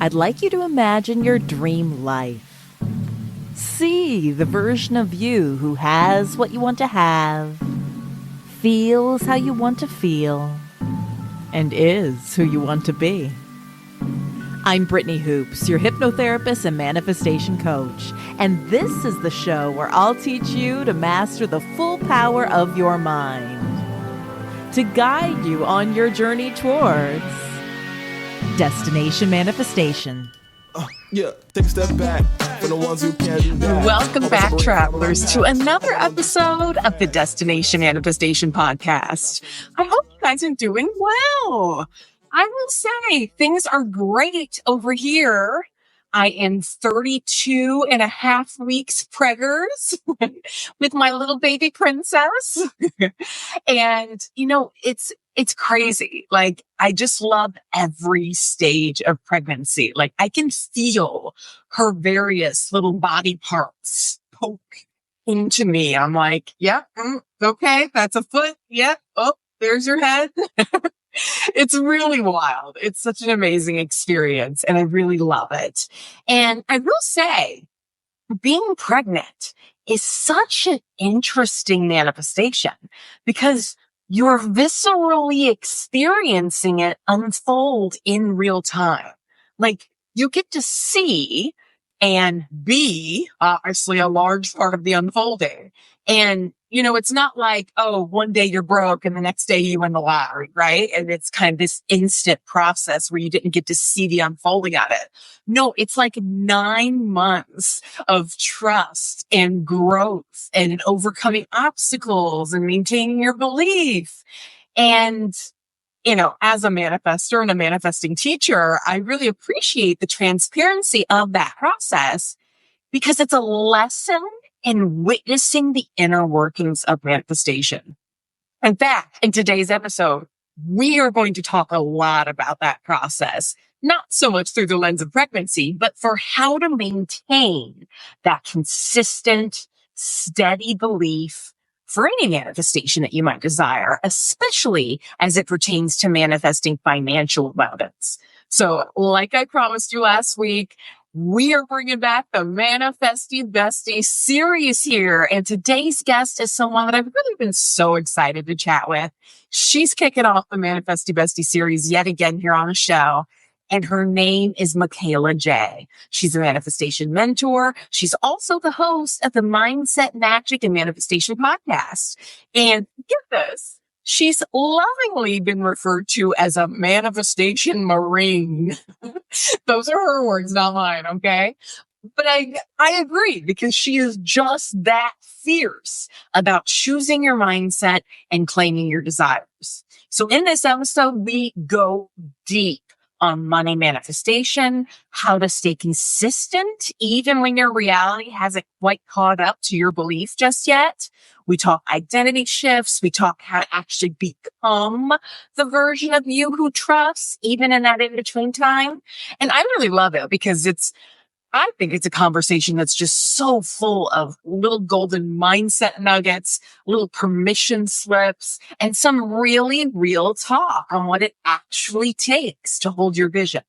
I'd like you to imagine your dream life. See the version of you who has what you want to have, feels how you want to feel, and is who you want to be. I'm Brittany Hoops, your hypnotherapist and manifestation coach, and this is the show where I'll teach you to master the full power of your mind, to guide you on your journey towards destination manifestation. Take a step back for the ones who can't do that. Welcome back, travelers, to another episode of the Destination Manifestation Podcast. I hope you guys are doing well. I will say things are great over here. I am 32 and a half weeks preggers with my little baby princess. And, you know, it's crazy. Like, I just love every stage of pregnancy. Like, I can feel her various little body parts poke into me. I'm like, yeah, okay, that's a foot. Yeah. Oh, there's your head. It's really wild. It's such an amazing experience, and I really love it. And I will say, being pregnant is such an interesting manifestation because you're viscerally experiencing it unfold in real time. Like, you get to see and be, obviously, a large part of the unfolding. And, you know, it's not like, oh, one day you're broke and the next day you win the lottery, right? And it's kind of this instant process where you didn't get to see the unfolding of it. No, it's like 9 months of trust and growth and overcoming obstacles and maintaining your belief. And, you know, as a manifestor and a manifesting teacher, I really appreciate the transparency of that process because it's a lesson in witnessing the inner workings of manifestation. In fact, in today's episode, we are going to talk a lot about that process, not so much through the lens of pregnancy, but for how to maintain that consistent, steady belief for any manifestation that you might desire, especially as it pertains to manifesting financial abundance. So, like I promised you last week, we are bringing back the Manifesting Bestie series here. And today's guest is someone that I've really been so excited to chat with. She's kicking off the Manifesting Bestie series yet again here on the show. And her name is Mikayla Jai. She's a manifestation mentor. She's also the host of the Mindset, Magic, and Manifestation podcast. And get this, she's lovingly been referred to as a manifestation marine. Those are her words, not mine, okay? But I agree because she is just that fierce about choosing your mindset and claiming your desires. So in this episode, we go deep on money manifestation, how to stay consistent even when your reality hasn't quite caught up to your belief just yet. We talk identity shifts. We talk how to actually become the version of you who trusts even in that in-between time. And I really love it because I think it's a conversation that's just so full of little golden mindset nuggets, little permission slips, and some really real talk on what it actually takes to hold your vision.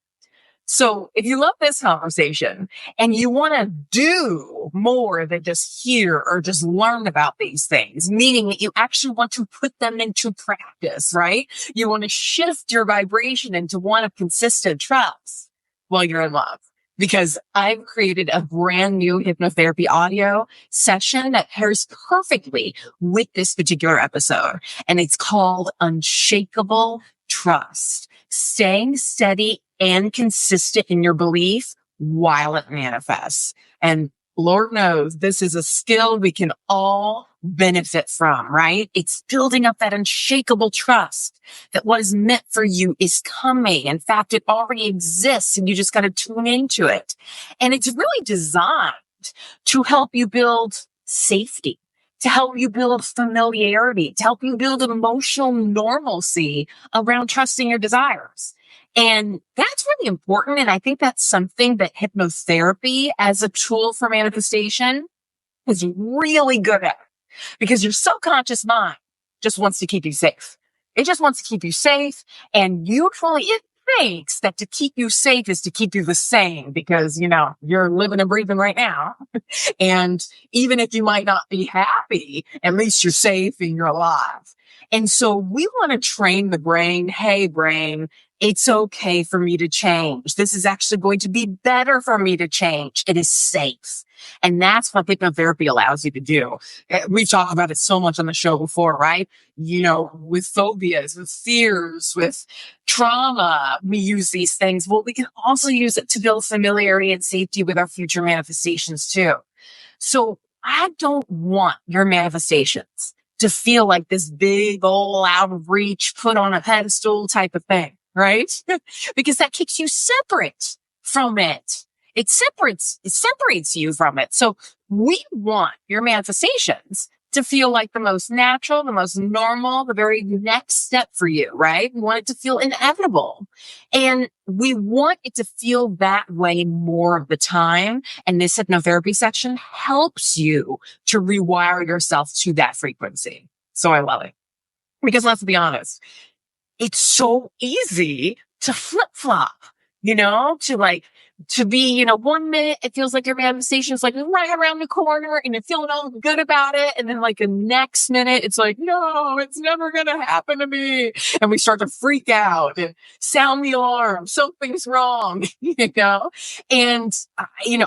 So if you love this conversation and you want to do more than just hear or just learn about these things, meaning that you actually want to put them into practice, right? You want to shift your vibration into one of consistent trust while you're in love. Because I've created a brand new hypnotherapy audio session that pairs perfectly with this particular episode. And it's called Unshakable Trust, staying steady and consistent in your belief while it manifests. And Lord knows this is a skill we can all benefit from, right? It's building up that unshakable trust that what is meant for you is coming. In fact, it already exists and you just got to tune into it. And it's really designed to help you build safety, to help you build familiarity, to help you build emotional normalcy around trusting your desires. And that's really important. And I think that's something that hypnotherapy as a tool for manifestation is really good at because your subconscious mind just wants to keep you safe. It just wants to keep you safe. And usually it thinks that to keep you safe is to keep you the same because, you're living and breathing right now. And even if you might not be happy, at least you're safe and you're alive. And so we want to train the brain. Hey, brain, it's okay for me to change. This is actually going to be better for me to change. It is safe. And that's what hypnotherapy allows you to do. We've talked about it so much on the show before, right? With phobias, with fears, with trauma, we use these things. Well, we can also use it to build familiarity and safety with our future manifestations too. So I don't want your manifestations to feel like this big old out of reach, put on a pedestal type of thing, right? Because that keeps you separate from it. It separates you from it. So we want your manifestations to feel like the most natural, the most normal, the very next step for you, right? We want it to feel inevitable. And we want it to feel that way more of the time. And this hypnotherapy section helps you to rewire yourself to that frequency. So I love it. Because let's be honest, it's so easy to flip-flop, to be, 1 minute, it feels like your manifestation is like right around the corner and you're feeling all good about it. And then like the next minute, it's like, no, it's never going to happen to me. And we start to freak out and sound the alarm. Something's wrong, And,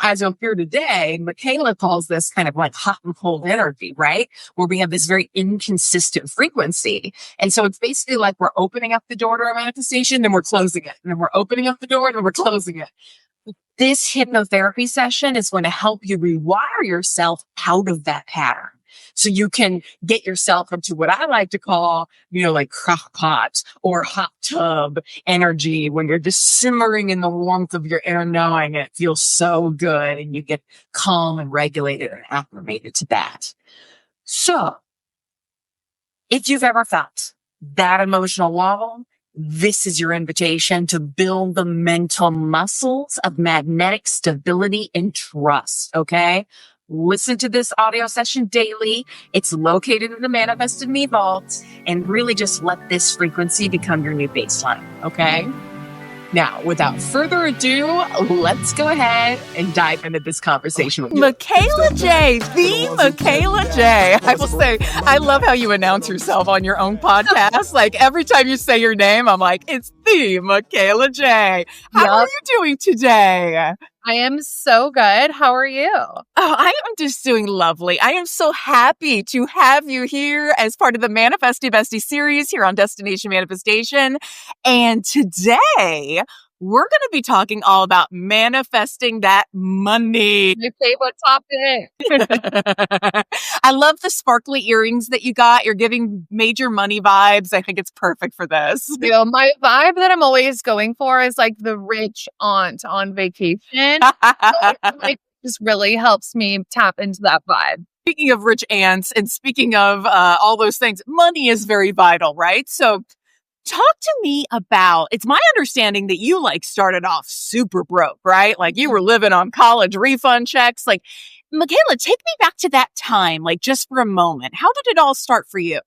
as I'm here today, Mikayla calls this kind of like hot and cold energy, right? Where we have this very inconsistent frequency. And so it's basically like we're opening up the door to our manifestation, then we're closing it. And then we're opening up the door and then we're closing it. This hypnotherapy session is going to help you rewire yourself out of that pattern. So you can get yourself into what I like to call, like crock pot or hot tub energy when you're just simmering in the warmth of your inner knowing and it feels so good and you get calm and regulated and acclimated to that. So if you've ever felt that emotional wobble, this is your invitation to build the mental muscles of magnetic stability and trust, okay? Listen to this audio session daily. It's located in the Manifested Me Vault, and really just let this frequency become your new baseline, okay? Now, without further ado, let's go ahead and dive into this conversation with you. Mikayla Jai, the Mikayla Jai. I will say, I love how you announce yourself on your own podcast. Like every time you say your name, I'm like, it's the Mikayla Jai. How are you doing today? I am so good. How are you? Oh, I am just doing lovely. I am so happy to have you here as part of the Manifesty Bestie series here on Destination Manifestation. And today, we're going to be talking all about manifesting that money. My favorite topic. I love the sparkly earrings that you got. You're giving major money vibes. I think it's perfect for this. My vibe that I'm always going for is like the rich aunt on vacation. Like, just really helps me tap into that vibe. Speaking of rich aunts and speaking of all those things, money is very vital, right? So talk to me about, it's my understanding that you started off super broke, right? Like you were living on college refund checks. Like, Mikayla, take me back to that time, just for a moment. How did it all start for you?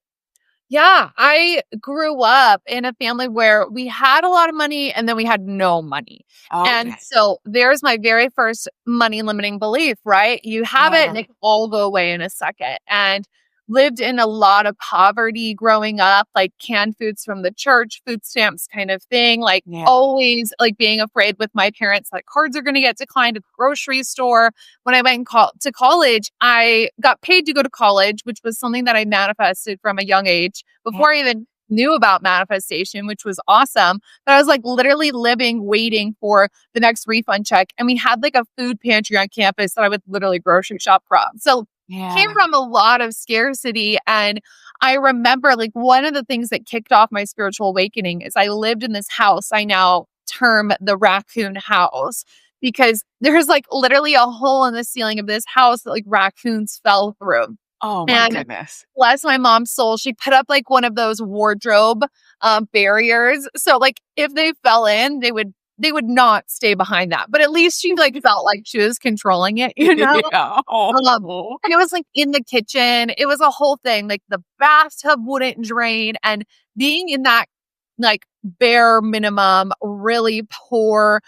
Yeah, I grew up in a family where we had a lot of money and then we had no money. Okay. And so there's my very first money limiting belief, right? You have it and it can all go away in a second. And lived in a lot of poverty growing up, like canned foods from the church, food stamps kind of thing, always being afraid with my parents, cards are going to get declined at the grocery store. When I went to college, I got paid to go to college, which was something that I manifested from a young age before I even knew about manifestation, which was awesome. But I was literally waiting for the next refund check. And we had a food pantry on campus that I would literally grocery shop from. So came from a lot of scarcity. And I remember one of the things that kicked off my spiritual awakening is I lived in this house I now term the raccoon house, because there's literally a hole in the ceiling of this house that raccoons fell through. Oh my goodness. Bless my mom's soul. She put up one of those wardrobe barriers. So if they fell in, they would not stay behind that. But at least she felt like she was controlling it, you know? Yeah. And it was in the kitchen. It was a whole thing. The bathtub wouldn't drain. And being in that like bare minimum, really poor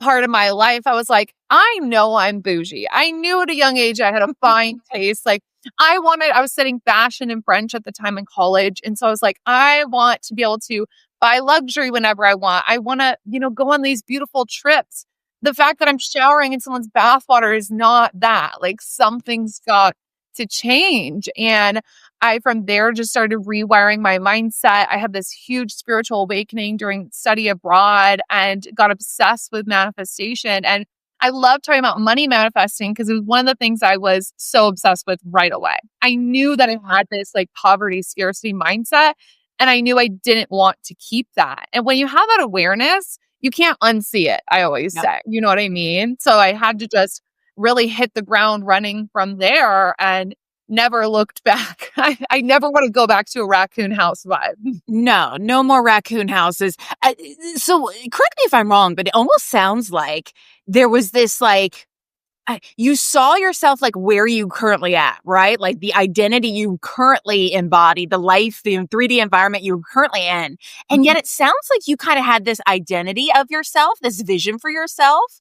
part of my life, I was like, I know I'm bougie. I knew at a young age I had a fine taste. Like I was studying fashion and French at the time in college. And so I was like, I want to be able to buy luxury whenever I want. I want to, go on these beautiful trips. The fact that I'm showering in someone's bathwater is not that. Like something's got to change. And I, from there, just started rewiring my mindset. I had this huge spiritual awakening during study abroad and got obsessed with manifestation. And I love talking about money manifesting because it was one of the things I was so obsessed with right away. I knew that I had this like poverty scarcity mindset, and I knew I didn't want to keep that. And when you have that awareness, you can't unsee it, I always say. You know what I mean? So I had to just really hit the ground running from there and never looked back. I never want to go back to a raccoon house vibe. No more raccoon houses. So correct me if I'm wrong, but it almost sounds like there was this like, you saw yourself like where you currently at, right? Like the identity you currently embody, the life, the 3D environment you're currently in. And yet it sounds like you kind of had this identity of yourself, this vision for yourself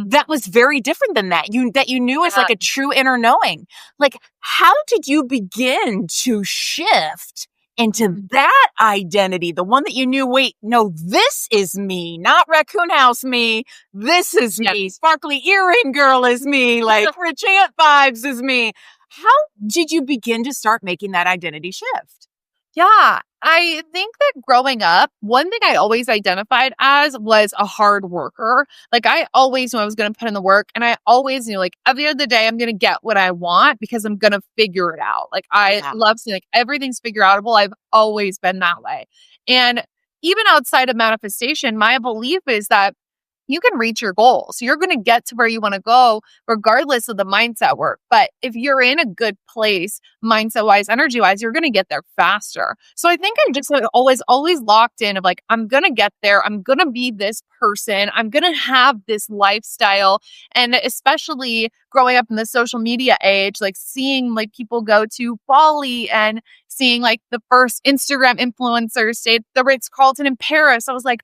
that was very different than that. You knew as like a true inner knowing. Like, how did you begin to shift into that identity? The one that you knew, wait, no, this is me, not raccoon house me. This is me. Sparkly earring girl is me. Like rich aunt vibes is me. How did you begin to start making that identity shift? Yeah, I think that growing up, one thing I always identified as was a hard worker. Like I always knew I was going to put in the work, and I always knew like at the end of the day, I'm going to get what I want because I'm going to figure it out. Like I love seeing like everything's figure outable. I've always been that way. And even outside of manifestation, my belief is that you can reach your goals. You're going to get to where you want to go regardless of the mindset work. But if you're in a good place, mindset wise, energy wise, you're going to get there faster. So I think I'm just like always locked in of like, I'm going to get there. I'm going to be this person. I'm going to have this lifestyle. And especially growing up in the social media age, like seeing like people go to Bali and seeing like the first Instagram influencers stay at the Ritz-Carlton in Paris. I was like,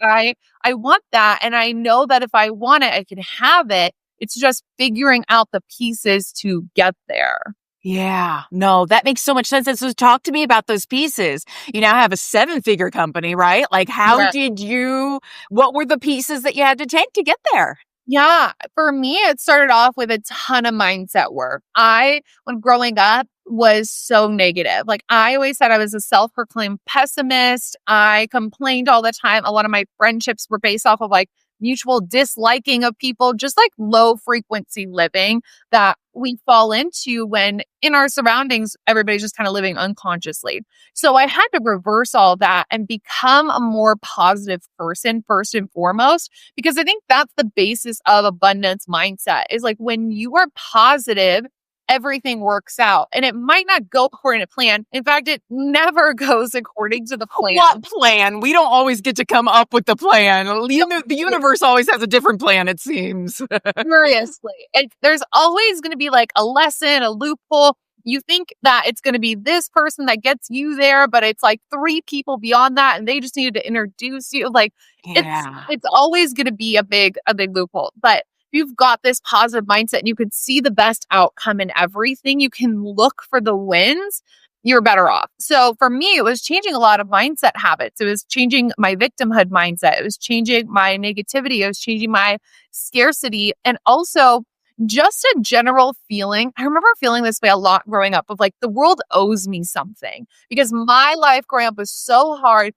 I want that. And I know that if I want it, I can have it. It's just figuring out the pieces to get there. Yeah, no, that makes so much sense. And so talk to me about those pieces. You now have a 7-figure company, right? Like what were the pieces that you had to take to get there? Yeah, for me, it started off with a ton of mindset work. When growing up, was so negative. Like I always said I was a self-proclaimed pessimist. I complained all the time. A lot of my friendships were based off of like mutual disliking of people, just like low frequency living that we fall into when in our surroundings, everybody's just kind of living unconsciously. So I had to reverse all that and become a more positive person first and foremost, because I think that's the basis of abundance mindset is like when you are positive, everything works out. And it might not go according to plan. In fact, it never goes according to the plan. What plan? We don't always get to come up with the plan. The universe always has a different plan, it seems. Seriously. There's always going to be like a lesson, a loophole. You think that it's going to be this person that gets you there, but it's like 3 people beyond that, and they just needed to introduce you. Like it's always going to be a big loophole. But you've got this positive mindset and you could see the best outcome in everything, you can look for the wins, you're better off. So for me, it was changing a lot of mindset habits. It was changing my victimhood mindset. It was changing my negativity. It was changing my scarcity. And also just a general feeling. I remember feeling this way a lot growing up of like, the world owes me something because my life growing up was so hard.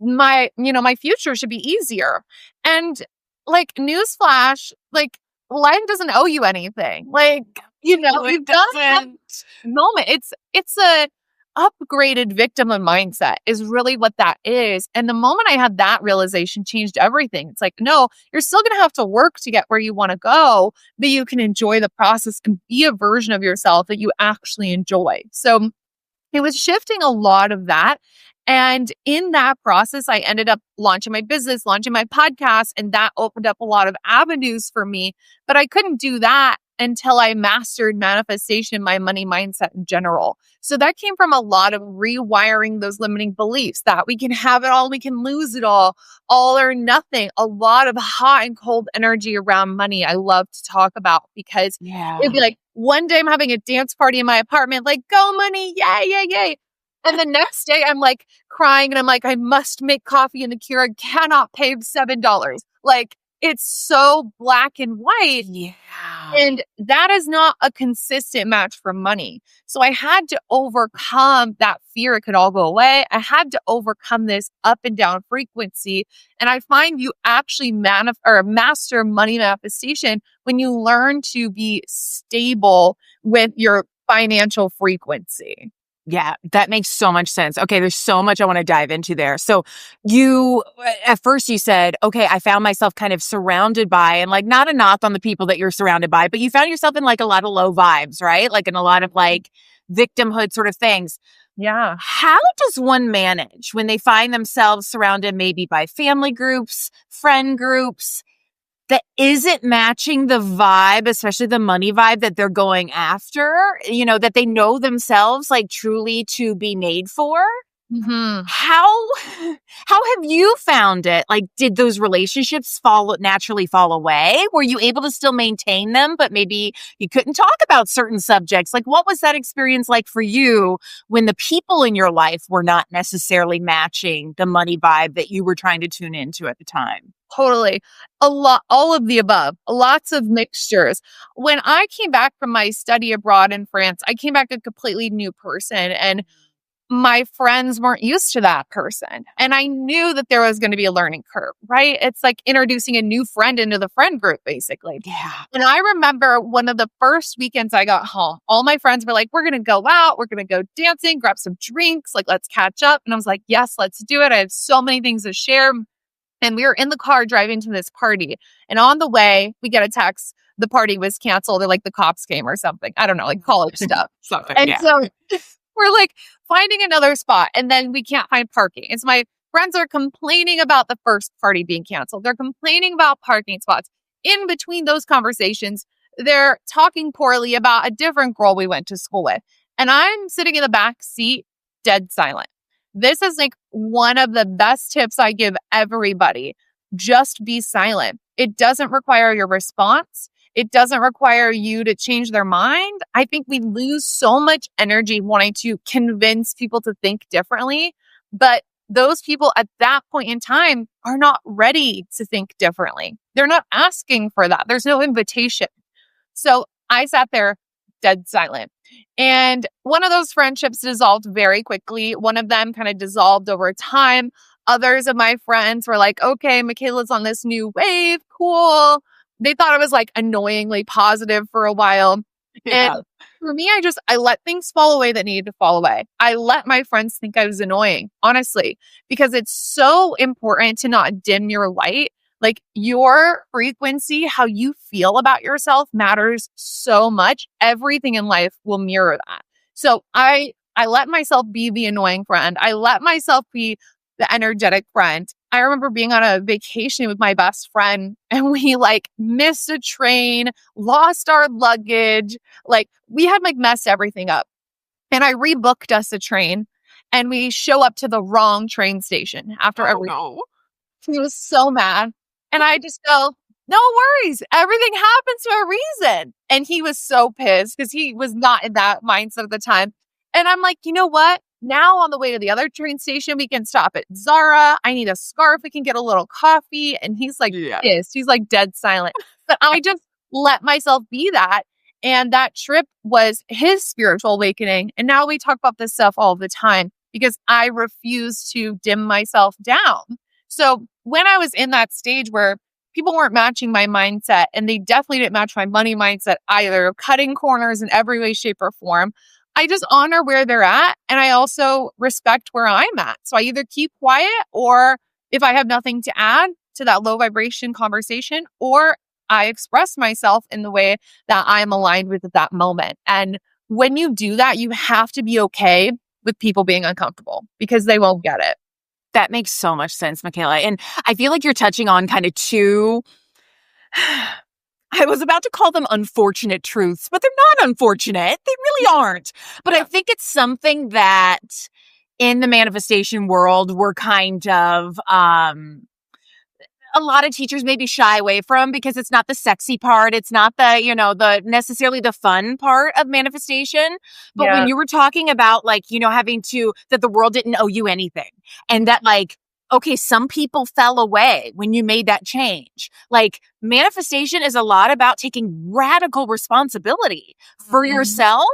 My future should be easier. And like newsflash, like life doesn't owe you anything. Like, you've got that moment. It's a upgraded victimhood mindset is really what that is. And the moment I had that realization changed everything. It's like, no, you're still going to have to work to get where you want to go, but you can enjoy the process and be a version of yourself that you actually enjoy. So it was shifting a lot of that. And in that process, I ended up launching my business, launching my podcast, and that opened up a lot of avenues for me. But I couldn't do that until I mastered manifestation, my money mindset in general. So that came from a lot of rewiring those limiting beliefs that we can have it all, we can lose it all or nothing. A lot of hot and cold energy around money I love to talk about because it'd be like, one day I'm having a dance party in my apartment, like, go money, yay, yay, yay. And the next day I'm like crying and I'm like, I must make coffee and the Keurig cannot pay $7. Like, it's so black and white. Yeah. And that is not a consistent match for money. So I had to overcome that fear it could all go away. I had to overcome this up and down frequency. And I find you actually master money manifestation when you learn to be stable with your financial frequency. Yeah, that makes so much sense. Okay, there's so much I want to dive into there. So at first you said, okay, I found myself kind of surrounded by, and like not a knock on the people that you're surrounded by, but you found yourself in like a lot of low vibes, right? Like in a lot of like victimhood sort of things. Yeah. How does one manage when they find themselves surrounded maybe by family groups, friend groups, that isn't matching the vibe, especially the money vibe that they're going after, that they know themselves like truly to be made for? Mm-hmm. How have you found it? Like, did those relationships naturally fall away? Were you able to still maintain them, but maybe you couldn't talk about certain subjects? Like, what was that experience like for you when the people in your life were not necessarily matching the money vibe that you were trying to tune into at the time? Totally. All of the above, lots of mixtures. When I came back from my study abroad in France, I came back a completely new person and my friends weren't used to that person. And I knew that there was going to be a learning curve, right? It's like introducing a new friend into the friend group, basically. Yeah. And I remember one of the first weekends I got home, all my friends were like, we're going to go out, we're going to go dancing, grab some drinks, like, let's catch up. And I was like, yes, let's do it. I have so many things to share. And we were in the car driving to this party. And on the way, we get a text. The party was canceled or like the cops came or something. I don't know, like college stuff. Something, And yeah. so we're like finding another spot and then we can't find parking. And so my friends are complaining about the first party being canceled. They're complaining about parking spots. In between those conversations, they're talking poorly about a different girl we went to school with. And I'm sitting in the back seat, dead silent. This is like one of the best tips I give everybody. Just be silent. It doesn't require your response. It doesn't require you to change their mind. I think we lose so much energy wanting to convince people to think differently, but those people at that point in time are not ready to think differently. They're not asking for that. There's no invitation. So I sat there dead silent. And one of those friendships dissolved very quickly. One of them kind of dissolved over time. Others of my friends were like, okay, Mikayla's on this new wave. Cool. They thought it was like annoyingly positive for a while. Yeah. And for me, I let things fall away that needed to fall away. I let my friends think I was annoying, honestly, because it's so important to not dim your light. Like your frequency, how you feel about yourself matters so much. Everything in life will mirror that. So I let myself be the annoying friend. I let myself be the energetic friend. I remember being on a vacation with my best friend and we like missed a train, lost our luggage. Like we had like messed everything up. And I rebooked us a train and we show up to the wrong train station after everything. No. He was so mad. And I just go, no worries. Everything happens for a reason. And he was so pissed because he was not in that mindset at the time. And I'm like, you know what? Now on the way to the other train station, we can stop at Zara. I need a scarf. We can get a little coffee. And he's like pissed. He's like dead silent. But I just let myself be that. And that trip was his spiritual awakening. And now we talk about this stuff all the time because I refuse to dim myself down. So when I was in that stage where people weren't matching my mindset and they definitely didn't match my money mindset either, cutting corners in every way, shape, or form, I just honor where they're at. And I also respect where I'm at. So I either keep quiet or if I have nothing to add to that low vibration conversation, or I express myself in the way that I'm aligned with at that moment. And when you do that, you have to be okay with people being uncomfortable because they won't get it. That makes so much sense, Mikayla. And I feel like you're touching on kind of two, I was about to call them unfortunate truths, but they're not unfortunate. They really aren't. But I think it's something that in the manifestation world, we're kind of, a lot of teachers maybe shy away from because it's not the sexy part. It's not the, the necessarily the fun part of manifestation. But when you were talking about like, having that the world didn't owe you anything and that like, okay, some people fell away when you made that change. Like manifestation is a lot about taking radical responsibility for yourself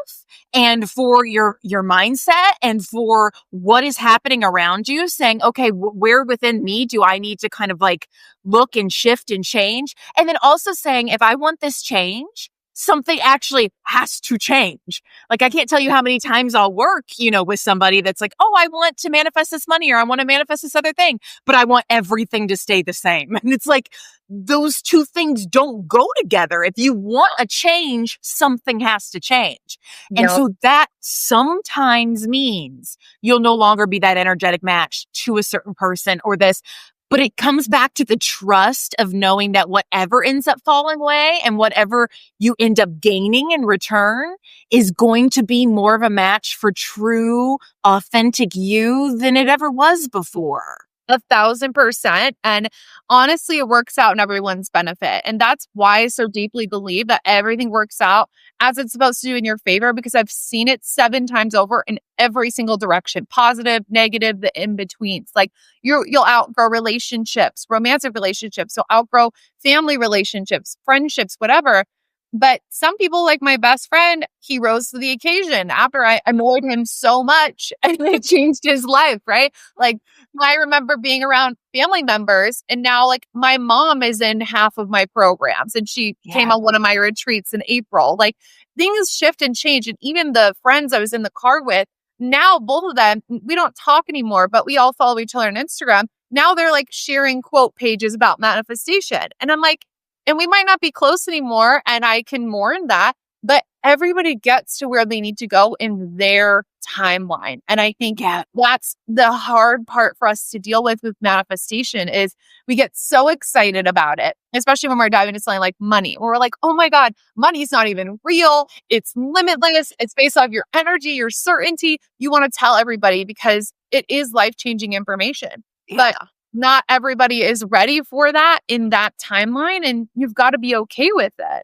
and for your mindset and for what is happening around you, saying, okay, where within me do I need to kind of like look and shift and change? And then also saying, if I want this change, something actually has to change. Like, I can't tell you how many times I'll work, with somebody that's like, oh, I want to manifest this money or I want to manifest this other thing, but I want everything to stay the same. And it's like, those two things don't go together. If you want a change, something has to change. And so that sometimes means you'll no longer be that energetic match to a certain person or this. But it comes back to the trust of knowing that whatever ends up falling away and whatever you end up gaining in return is going to be more of a match for true, authentic you than it ever was before. 1,000%. And honestly, it works out in everyone's benefit. And that's why I so deeply believe that everything works out as it's supposed to do in your favor, because I've seen it 7 times over in every single direction, positive, negative, the in-betweens. Like you'll outgrow relationships, romantic relationships. You'll outgrow family relationships, friendships, whatever. But some people, like my best friend, he rose to the occasion after I annoyed him so much and it changed his life, right? Like I remember being around family members and now like my mom is in half of my programs and she came on one of my retreats in April. Like things shift and change. And even the friends I was in the car with, now both of them, we don't talk anymore, but we all follow each other on Instagram. Now they're like sharing quote pages about manifestation. And I'm like, and we might not be close anymore, and I can mourn that, but everybody gets to where they need to go in their timeline. And I think that's the hard part for us to deal with manifestation is we get so excited about it, especially when we're diving into something like money. Where we're like, oh my God, money's not even real. It's limitless. It's based off your energy, your certainty. You want to tell everybody because it is life-changing information. But not everybody is ready for that in that timeline, and you've got to be okay with it.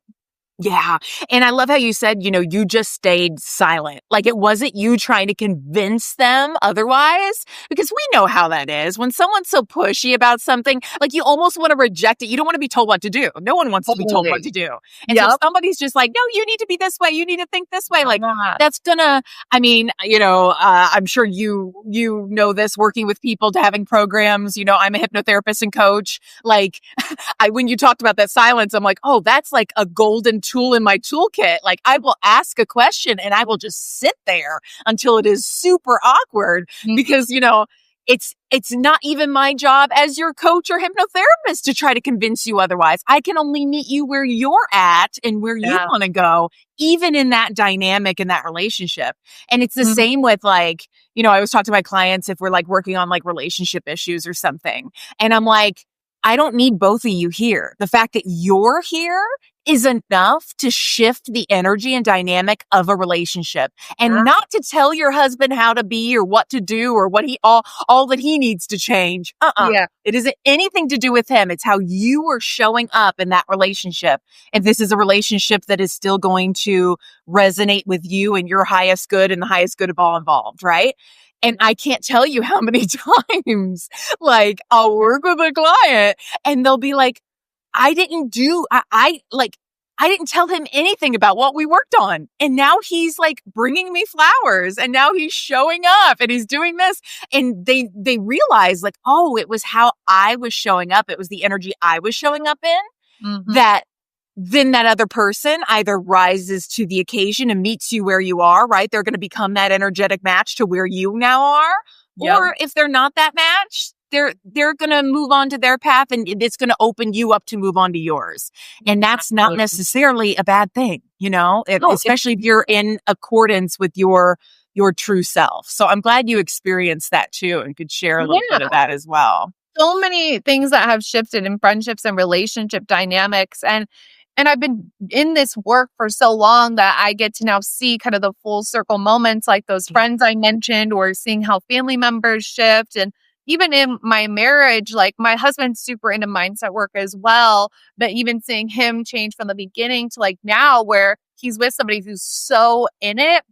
Yeah. And I love how you said, you just stayed silent. Like it wasn't you trying to convince them otherwise, because we know how that is. When someone's so pushy about something, like you almost want to reject it. You don't want to be told what to do. No one wants to be told what to do. And so somebody's just like, no, you need to be this way. You need to think this way. Like that's gonna, I'm sure you know this working with people to having programs, I'm a hypnotherapist and coach. Like when you talked about that silence, I'm like, oh, that's like a golden tool in my toolkit. Like I will ask a question and I will just sit there until it is super awkward because, it's not even my job as your coach or hypnotherapist to try to convince you otherwise. I can only meet you where you're at and where you want to go, even in that dynamic in that relationship. And it's the same with like, I always talk to my clients if we're like working on like relationship issues or something. And I'm like, I don't need both of you here. The fact that you're here is enough to shift the energy and dynamic of a relationship, and not to tell your husband how to be or what to do or what all that he needs to change. It isn't anything to do with him. It's how you are showing up in that relationship. And this is a relationship that is still going to resonate with you and your highest good and the highest good of all involved, right? And I can't tell you how many times, like, I'll work with a client and they'll be like, I didn't tell him anything about what we worked on. And now he's like bringing me flowers and now he's showing up and he's doing this. And they realize like, oh, it was how I was showing up. It was the energy I was showing up in that then that other person either rises to the occasion and meets you where you are, right? They're going to become that energetic match to where you now are. Or if they're not that match, they're going to move on to their path and it's going to open you up to move on to yours. And that's not necessarily a bad thing, especially if you're in accordance with your your true self. So I'm glad you experienced that too and could share a little bit of that as well. So many things that have shifted in friendships and relationship dynamics. And I've been in this work for so long that I get to now see kind of the full circle moments like those friends I mentioned, or seeing how family members shift. And even in my marriage, like my husband's super into mindset work as well, but even seeing him change from the beginning to like now where he's with somebody who's so in it.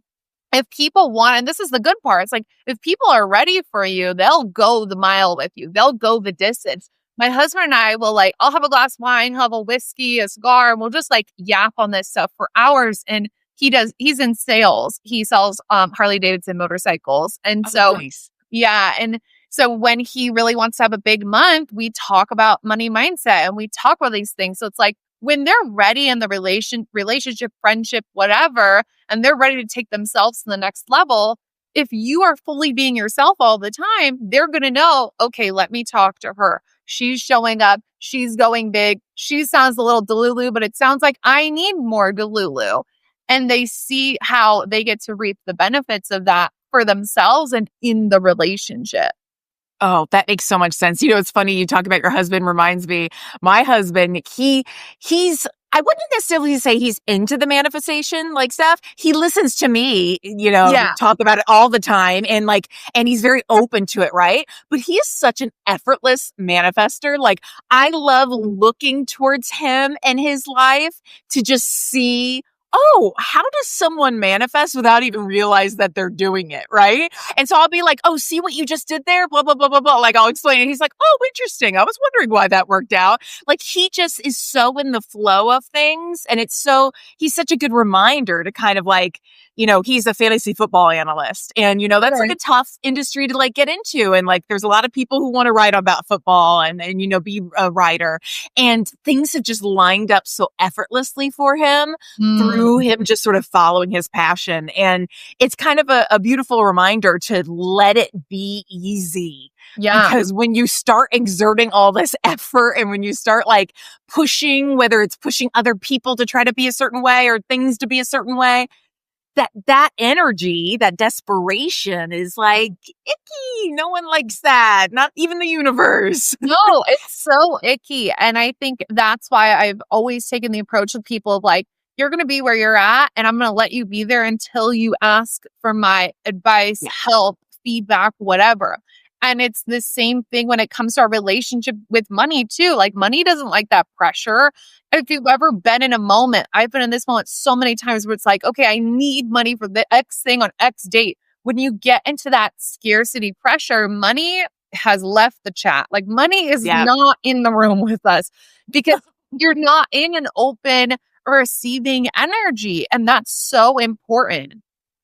If people want, and this is the good part, it's like if people are ready for you, they'll go the mile with you. They'll go the distance. My husband and I will I'll have a glass of wine, have a whiskey, a cigar, and we'll just like yap on this stuff for hours. And he's in sales. He sells Harley Davidson motorcycles. And Nice. yeah. And so when he really wants to have a big month, we talk about money mindset and we talk about these things. So it's like when they're ready in the relationship, friendship, whatever, and they're ready to take themselves to the next level, if you are fully being yourself all the time, they're going to know, okay, let me talk to her. She's showing up. She's going big. She sounds a little delulu, but it sounds like I need more delulu. And they see how they get to reap the benefits of that for themselves and in the relationship. Oh, that makes so much sense. You know, it's funny you talk about your husband reminds me, my husband, he's I wouldn't necessarily say he's into the manifestation like stuff. He listens to me, talk about it all the time and he's very open to it, right? But he is such an effortless manifester. Like I love looking towards him and his life to just see, oh, how does someone manifest without even realize that they're doing it, right? And so I'll be like, oh, see what you just did there? Blah, blah, blah, blah, blah. Like I'll explain it. He's like, oh, interesting. I was wondering why that worked out. Like he just is so in the flow of things. And he's such a good reminder to kind of like, he's a fantasy football analyst. And, that's like a tough industry to like get into. And like, there's a lot of people who want to write about football and be a writer. And things have just lined up so effortlessly for him through him just sort of following his passion. And it's kind of a beautiful reminder to let it be easy. Yeah. Because when you start exerting all this effort and when you start like pushing, whether it's pushing other people to try to be a certain way or things to be a certain way, that energy, that desperation is like icky. No one likes that. Not even the universe. No, it's so icky. And I think that's why I've always taken the approach with people of like, you're going to be where you're at and I'm going to let you be there until you ask for my advice, help, feedback, whatever. And it's the same thing when it comes to our relationship with money too. Like money doesn't like that pressure. If you've ever been in a moment, I've been in this moment so many times where it's like, okay, I need money for the X thing on X date. When you get into that scarcity pressure, money has left the chat. Like money is not in the room with us because you're not in an open receiving energy. And that's so important.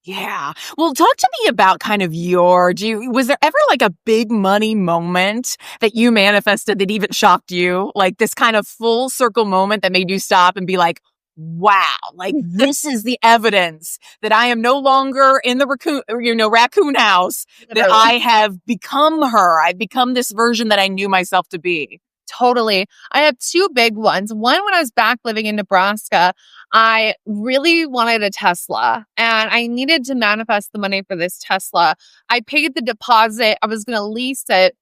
Yeah. Well, talk to me about kind of was there ever like a big money moment that you manifested that even shocked you? Like this kind of full circle moment that made you stop and be like, wow, like this is the evidence that I am no longer in the raccoon house, that I have become her. I've become this version that I knew myself to be. Totally. I have two big ones. One, when I was back living in Nebraska, I really wanted a Tesla and I needed to manifest the money for this Tesla. I paid the deposit. I was going to lease it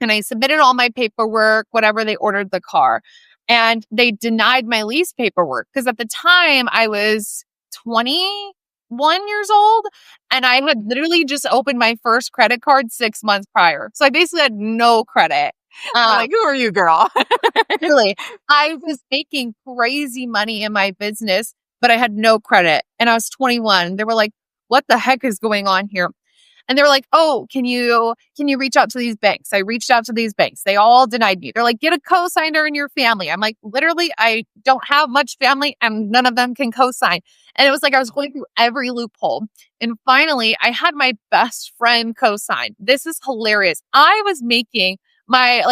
and I submitted all my paperwork, whatever. They ordered the car and they denied my lease paperwork because at the time I was 21 years old and I had literally just opened my first credit card 6 months prior. So I basically had no credit. Like, who are you, girl? Really, I was making crazy money in my business, but I had no credit and I was 21. They were like, what the heck is going on here? And they were like, oh, can you reach out to these banks? I reached out to these banks. They all denied me. They're like, get a cosigner in your family. I'm like, literally, I don't have much family and none of them can cosign. And it was like, I was going through every loophole. And finally, I had my best friend cosign. This is hilarious. I was making my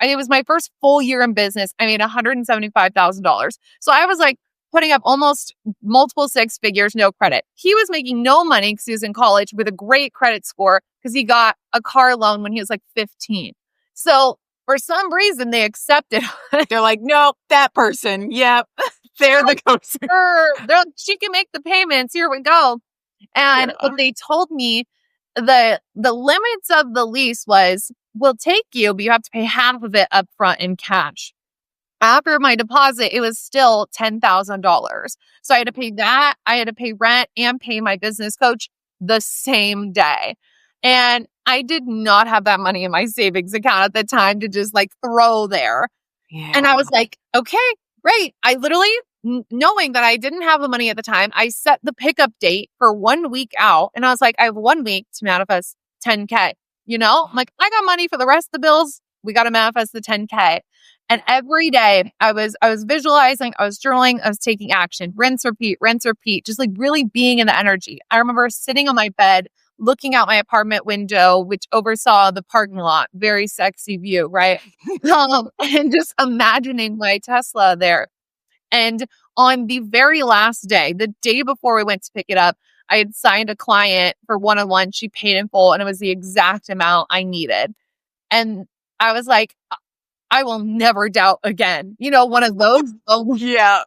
it was my first full year in business. I made $175,000. So I was like putting up almost multiple six figures, no credit. He was making no money because he was in college with a great credit score because he got a car loan when he was like 15. So for some reason they accepted. They're like, nope, that person. Yep. They're the cosigner. They're like, she can make the payments. Here we go. And what they told me, the limits of the lease was, we'll take you, but you have to pay half of it up front in cash. After my deposit, it was still $10,000. So I had to pay that. I had to pay rent and pay my business coach the same day. And I did not have that money in my savings account at the time to just like throw there. Yeah. And I was like, okay, great. I literally, knowing that I didn't have the money at the time, I set the pickup date for 1 week out. And I was like, I have 1 week to manifest 10K. You know, I'm like, I got money for the rest of the bills. We got to manifest the 10K. And every day I was visualizing, I was journaling, I was taking action, rinse, repeat, just like really being in the energy. I remember sitting on my bed, looking out my apartment window, which oversaw the parking lot, very sexy view, right? And just imagining my Tesla there. And on the very last day, the day before we went to pick it up, I had signed a client for one-on-one. She paid in full and it was the exact amount I needed. And I was like, I will never doubt again. You know, one of those. Oh, Yeah.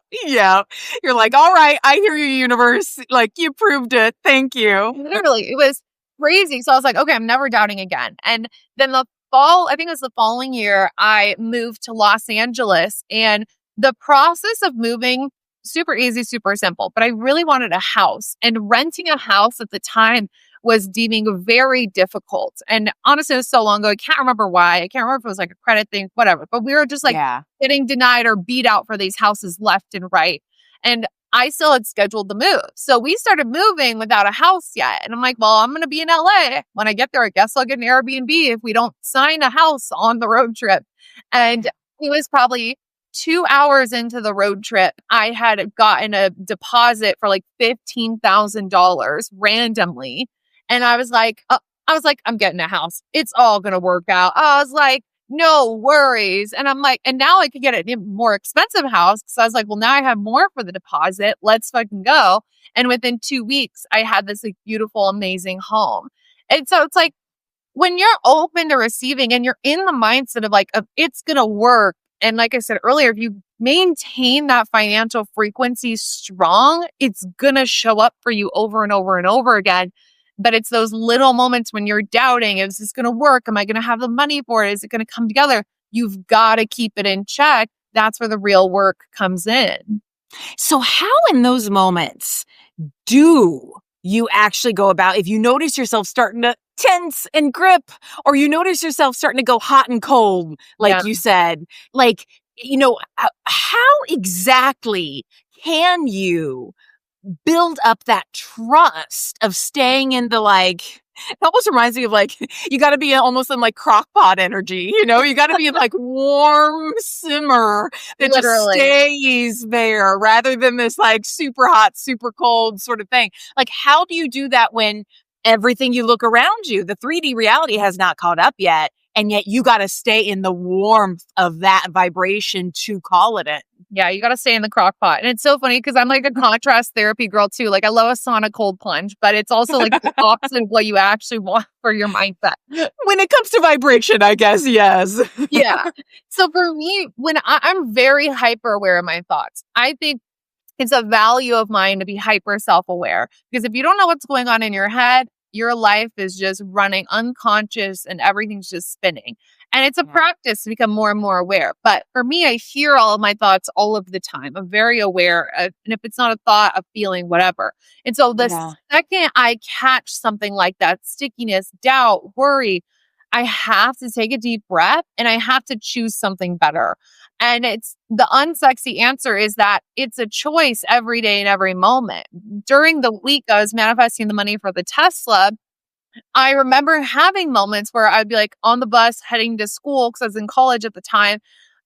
You're like, all right, I hear you, universe. Like, you proved it. Thank you. literally, it was crazy. So I was like, okay, I'm never doubting again. And then the fall, I think it was the following year, I moved to Los Angeles. And the process of moving, super easy, super simple. But I really wanted a house. And renting a house at the time was deeming very difficult. And honestly, it was so long ago. I can't remember why. I can't remember if it was like a credit thing, whatever. But we were just like getting denied or beat out for these houses left and right. And I still had scheduled the move. So we started moving without a house yet. And I'm like, well, I'm going to be in LA. When I get there, I guess I'll get an Airbnb if we don't sign a house on the road trip. And it was probably 2 hours into the road trip, I had gotten a deposit for like $15,000 randomly. And I was like, I'm getting a house. It's all going to work out. I was like, no worries. And I'm like, and now I could get a more expensive house. So I was like, well, now I have more for the deposit. Let's fucking go. And within 2 weeks, I had this like beautiful, amazing home. And so it's like, when you're open to receiving and you're in the mindset of like, it's going to work. And like I said earlier, if you maintain that financial frequency strong, it's going to show up for you over and over and over again. But it's those little moments when you're doubting, is this going to work? Am I going to have the money for it? Is it going to come together? You've got to keep it in check. That's where the real work comes in. So how in those moments do you actually go about, if you notice yourself starting to tense and grip, or you notice yourself starting to go hot and cold, like you said, like, you know, how exactly can you build up that trust of staying in the like, it almost reminds me of like, you got to be almost in like crock pot energy, you know, you got to be in like warm simmer that just stays there rather than this like super hot, super cold sort of thing. Like, how do you do that when everything you look around you, the 3D reality has not caught up yet, and yet you got to stay in the warmth of that vibration to call it in? Yeah, you got to stay in the crock pot. And it's so funny because I'm like a contrast therapy girl too. Like I love a sauna cold plunge, but it's also like the opposite of what you actually want for your mindset. When it comes to vibration, I guess, yes. Yeah. So for me, when I'm very hyper aware of my thoughts, I think it's a value of mine to be hyper self-aware, because if you don't know what's going on in your head, your life is just running unconscious and everything's just spinning. And it's a practice to become more and more aware. But for me, I hear all of my thoughts all of the time. I'm very aware of, and if it's not a thought, a feeling, whatever. And so the second I catch something like that, stickiness, doubt, worry, I have to take a deep breath and I have to choose something better. And it's the unsexy answer is that it's a choice every day and every moment. During the week, I was manifesting the money for the Tesla. I remember having moments where I'd be like on the bus heading to school because I was in college at the time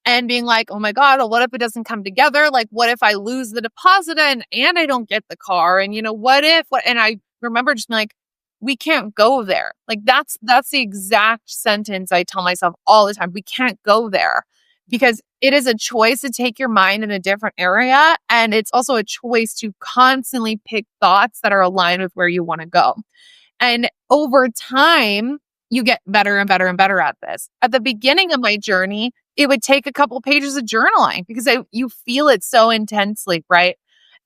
and being like, oh my God, well, what if it doesn't come together? Like, what if I lose the deposit and I don't get the car? And, you know, what? And I remember just being like, we can't go there. Like, that's the exact sentence I tell myself all the time. We can't go there because it is a choice to take your mind in a different area. And it's also a choice to constantly pick thoughts that are aligned with where you want to go. And over time, you get better and better and better at this. At the beginning of my journey, it would take a couple pages of journaling because you feel it so intensely, right?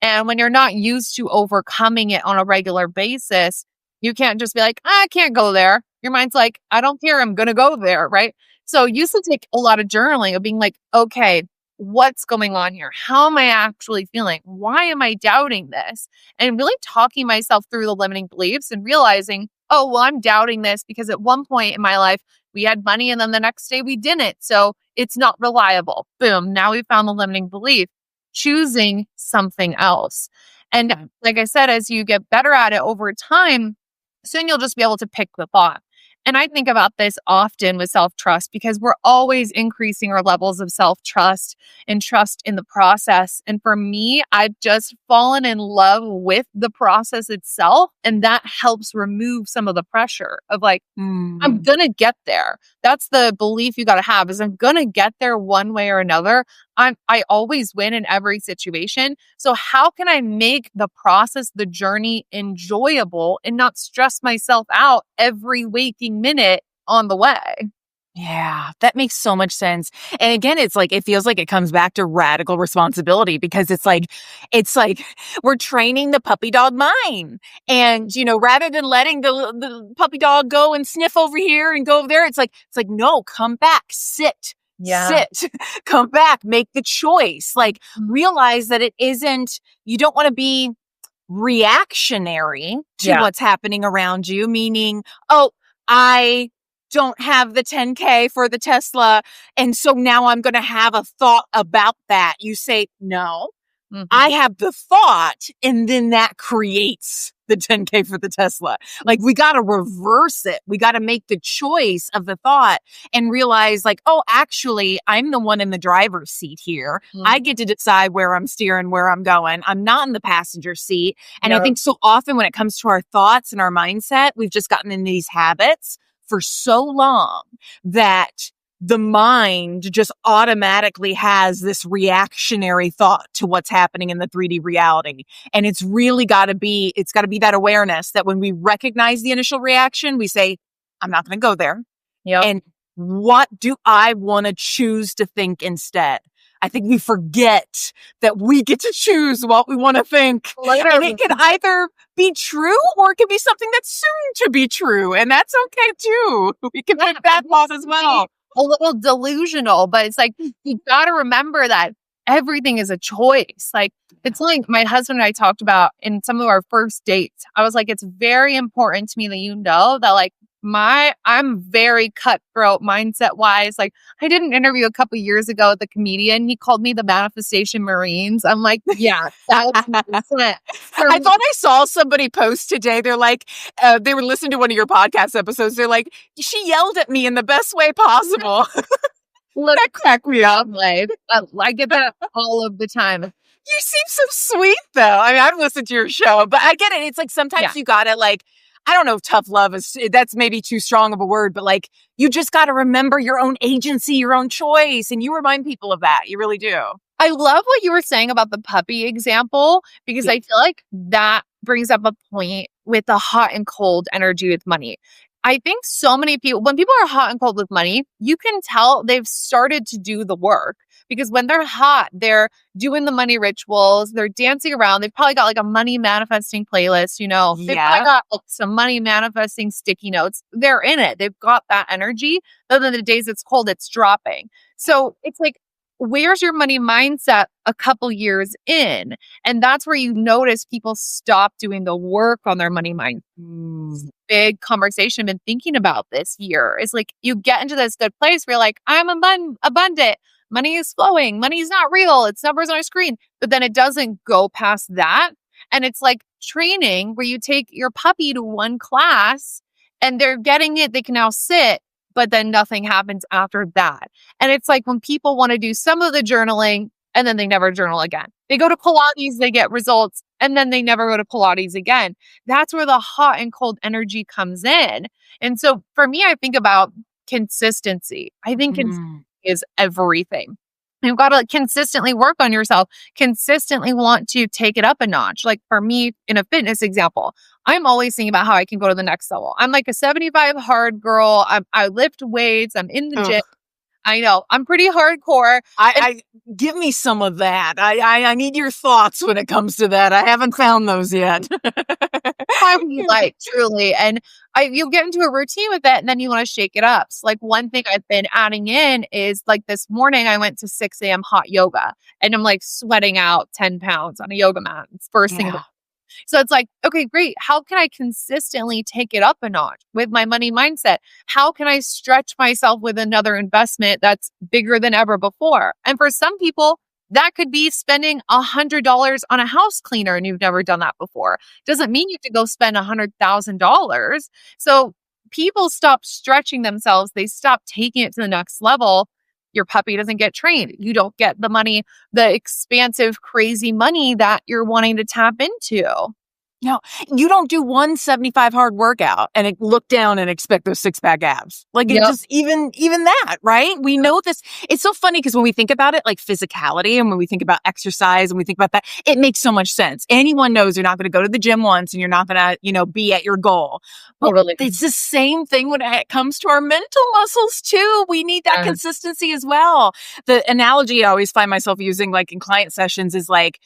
And when you're not used to overcoming it on a regular basis, you can't just be like, I can't go there. Your mind's like, I don't care. I'm going to go there. Right. So it used to take a lot of journaling of being like, okay, what's going on here? How am I actually feeling? Why am I doubting this? And really talking myself through the limiting beliefs and realizing, oh, well, I'm doubting this because at one point in my life, we had money and then the next day we didn't. So it's not reliable. Boom. Now we found the limiting belief, choosing something else. And like I said, as you get better at it over time, soon you'll just be able to pick the thought. And I think about this often with self-trust because we're always increasing our levels of self-trust and trust in the process. And for me, I've just fallen in love with the process itself. And that helps remove some of the pressure of like, I'm going to get there. That's the belief you got to have is I'm going to get there one way or another. I always win in every situation. So how can I make the process, the journey enjoyable and not stress myself out every waking minute on the way? Yeah, that makes so much sense. And again, it's like, it feels like it comes back to radical responsibility because it's like we're training the puppy dog mind. And, rather than letting the puppy dog go and sniff over here and go over there, it's like, no, come back, sit, come back, make the choice, like realize that it isn't, you don't want to be reactionary to what's happening around you, meaning, oh, I don't have the 10K for the Tesla. And so now I'm going to have a thought about that. You say, no, I have the thought. And then that creates the 10K for the Tesla. Like we got to reverse it. We got to make the choice of the thought and realize like, oh, actually, I'm the one in the driver's seat here. I get to decide where I'm steering, where I'm going. I'm not in the passenger seat. And I think so often when it comes to our thoughts and our mindset, we've just gotten in these habits for so long that the mind just automatically has this reactionary thought to what's happening in the 3D reality. And it's really got to be that awareness that when we recognize the initial reaction, we say, I'm not going to go there. And what do I want to choose to think instead? I think we forget that we get to choose what we want to think. And it can either be true or it can be something that's soon to be true. And that's okay too. We can pick that loss as well. A little delusional, but it's like, you got to remember that everything is a choice. Like, it's like my husband and I talked about in some of our first dates. I was like, it's very important to me that you know that like I'm very cutthroat mindset wise. Like I did an interview a couple years ago with a comedian. He called me the Manifestation Marines. I'm like, yeah, that's it. I thought I saw somebody post today. They're like, they were listening to one of your podcast episodes. They're like, she yelled at me in the best way possible. That cracked me up. I get that all of the time. You seem so sweet though. I mean, I've listened to your show, but I get it. It's like sometimes you gotta like, I don't know if tough love that's maybe too strong of a word, but like you just got to remember your own agency, your own choice. And you remind people of that. You really do. I love what you were saying about the puppy example, because I feel like that brings up a point with the hot and cold energy with money. I think so many people, when people are hot and cold with money, you can tell they've started to do the work. Because when they're hot, they're doing the money rituals, they're dancing around. They've probably got like a money manifesting playlist, They've probably got like, some money manifesting sticky notes. They're in it. They've got that energy. But then the days it's cold, it's dropping. So it's like, where's your money mindset a couple years in? And that's where you notice people stop doing the work on their money mind. Big conversation I've been thinking about this year is like, you get into this good place where you're like, I'm abundant. Money is flowing. Money is not real. It's numbers on a screen. But then it doesn't go past that. And it's like training where you take your puppy to one class and they're getting it. They can now sit, but then nothing happens after that. And it's like when people want to do some of the journaling and then they never journal again. They go to Pilates, they get results, and then they never go to Pilates again. That's where the hot and cold energy comes in. And so for me, I think about consistency. I think is everything. You've got to consistently work on yourself, consistently want to take it up a notch. Like for me, in a fitness example, I'm always thinking about how I can go to the next level. I'm like a 75 hard girl. I lift weights. I'm in the gym. I know. I'm pretty hardcore. I give me some of that. I need your thoughts when it comes to that. I haven't found those yet. I would like truly. And you get into a routine with it and then you want to shake it up. So like one thing I've been adding in is like this morning I went to 6 a.m. hot yoga and I'm like sweating out 10 pounds on a yoga mat. It's first thing in the morning. So it's like, okay, great. How can I consistently take it up a notch with my money mindset? How can I stretch myself with another investment that's bigger than ever before? And for some people, that could be spending $100 on a house cleaner and you've never done that before. Doesn't mean you have to go spend $100,000. So people stop stretching themselves. They stop taking it to the next level. Your puppy doesn't get trained. You don't get the money, the expansive, crazy money that you're wanting to tap into. No, you don't do 175 hard workout and look down and expect those 6-pack abs. Like it just even that, right? We know this. It's so funny because when we think about it, like physicality, and when we think about exercise and we think about that, it makes so much sense. Anyone knows you're not going to go to the gym once and you're not going to, be at your goal. Totally. It's the same thing when it comes to our mental muscles too. We need that consistency as well. The analogy I always find myself using, like in client sessions, is like,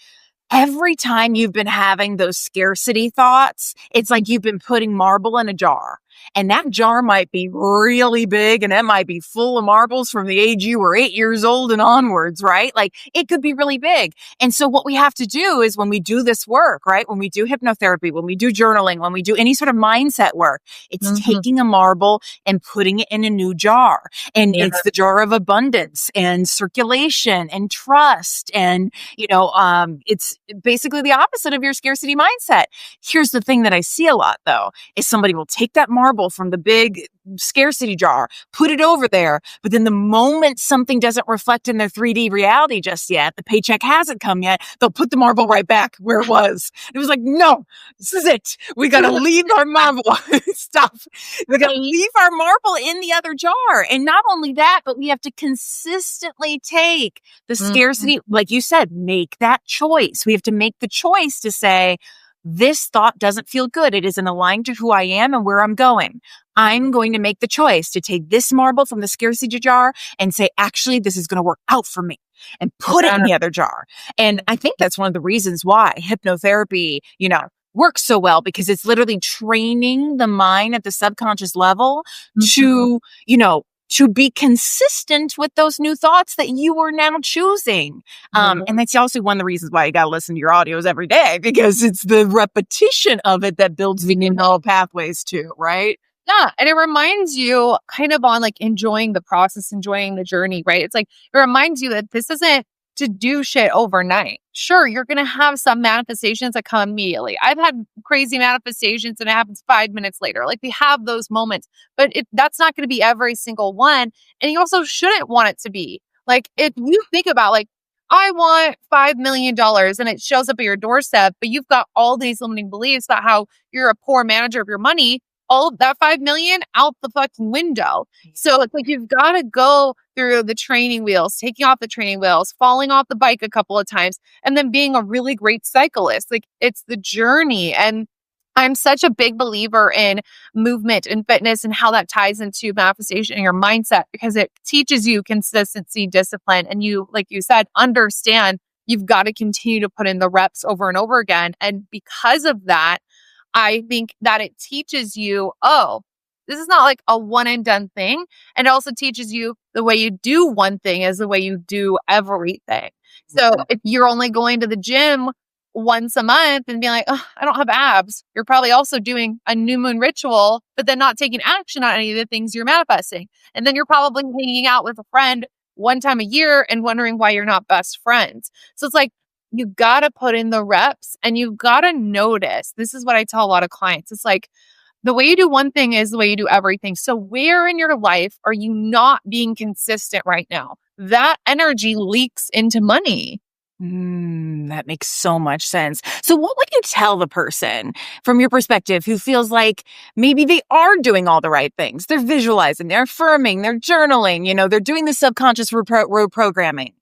every time you've been having those scarcity thoughts, it's like you've been putting marble in a jar. And that jar might be really big and it might be full of marbles from the age you were 8 years old and onwards, right? Like it could be really big. And so what we have to do is when we do this work, right? When we do hypnotherapy, when we do journaling, when we do any sort of mindset work, it's taking a marble and putting it in a new jar. And it's the jar of abundance and circulation and trust. And, it's basically the opposite of your scarcity mindset. Here's the thing that I see a lot though, is somebody will take that marble from the big scarcity jar, put it over there. But then the moment something doesn't reflect in their 3D reality just yet, the paycheck hasn't come yet, they'll put the marble right back where it was. It was like, no, this is it. We got to leave our marble. Stop. We got to leave our marble in the other jar. And not only that, but we have to consistently take the scarcity, like you said, make that choice. We have to make the choice to say, this thought doesn't feel good. It isn't aligned to who I am and where I'm going. I'm going to make the choice to take this marble from the scarcity jar and say, actually, this is going to work out for me, and put it in the other jar. And I think that's one of the reasons why hypnotherapy, works so well, because it's literally training the mind at the subconscious level to be consistent with those new thoughts that you are now choosing. And that's also one of the reasons why you got to listen to your audios every day, because it's the repetition of it that builds the neural pathways too, right? Yeah. And it reminds you kind of on like enjoying the process, enjoying the journey, right? It's like, it reminds you that this isn't to do shit overnight. Sure, you're going to have some manifestations that come immediately. I've had crazy manifestations and it happens 5 minutes later. Like we have those moments, but that's not going to be every single one. And you also shouldn't want it to be. Like if you think about like, I want $5 million and it shows up at your doorstep, but you've got all these limiting beliefs about how you're a poor manager of your money, all of that 5 million out the fucking window. So it's like, you've got to go through the training wheels, taking off the training wheels, falling off the bike a couple of times, and then being a really great cyclist. Like it's the journey. And I'm such a big believer in movement and fitness and how that ties into manifestation and your mindset, because it teaches you consistency, discipline. And you, like you said, understand you've got to continue to put in the reps over and over again. And because of that, I think that it teaches you, this is not like a one and done thing. And it also teaches you the way you do one thing is the way you do everything. So if you're only going to the gym once a month and being like, I don't have abs, you're probably also doing a new moon ritual, but then not taking action on any of the things you're manifesting. And then you're probably hanging out with a friend one time a year and wondering why you're not best friends. So it's like, you got to put in the reps and you've got to notice. This is what I tell a lot of clients. It's like the way you do one thing is the way you do everything. So where in your life are you not being consistent right now? That energy leaks into money. That makes so much sense. So what would you tell the person from your perspective who feels like maybe they are doing all the right things? They're visualizing, they're affirming, they're journaling, they're doing the subconscious reprogramming.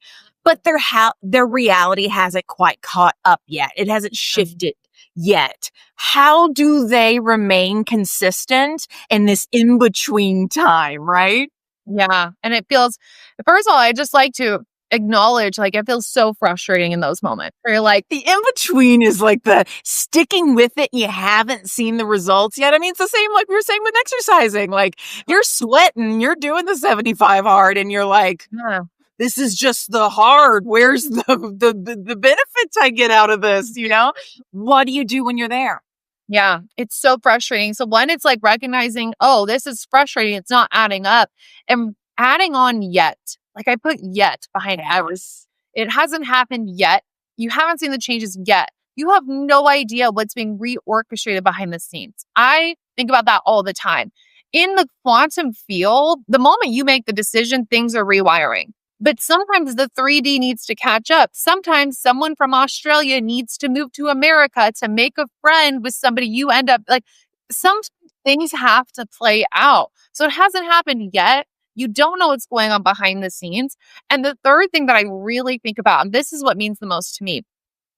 But their reality hasn't quite caught up yet. It hasn't shifted yet. How do they remain consistent in this in-between time, right? Yeah. And it feels, first of all, I just like to acknowledge, like, it feels so frustrating in those moments where you're like, The in-between is like the sticking with it and you haven't seen the results yet. I mean, it's the same like we were saying with exercising. Like, you're sweating, you're doing the 75 hard, and you're like, yeah, this is just the hard. Where's the benefits I get out of this, you know? What do you do when you're there? yeah, it's so frustrating. So one, it's like recognizing, oh, this is frustrating. It's not adding up. And adding on yet. Like I put yet behind hours. It hasn't happened yet. You haven't seen the changes yet. You have no idea what's being reorchestrated behind the scenes. I think about that all the time. In the quantum field, the moment you make the decision, things are rewiring. But sometimes the 3D needs to catch up. Sometimes someone from Australia needs to move to America to make a friend with somebody. You end up like, some things have to play out. So it hasn't happened yet. You don't know what's going on behind the scenes. And the third thing that I really think about, and this is what means the most to me,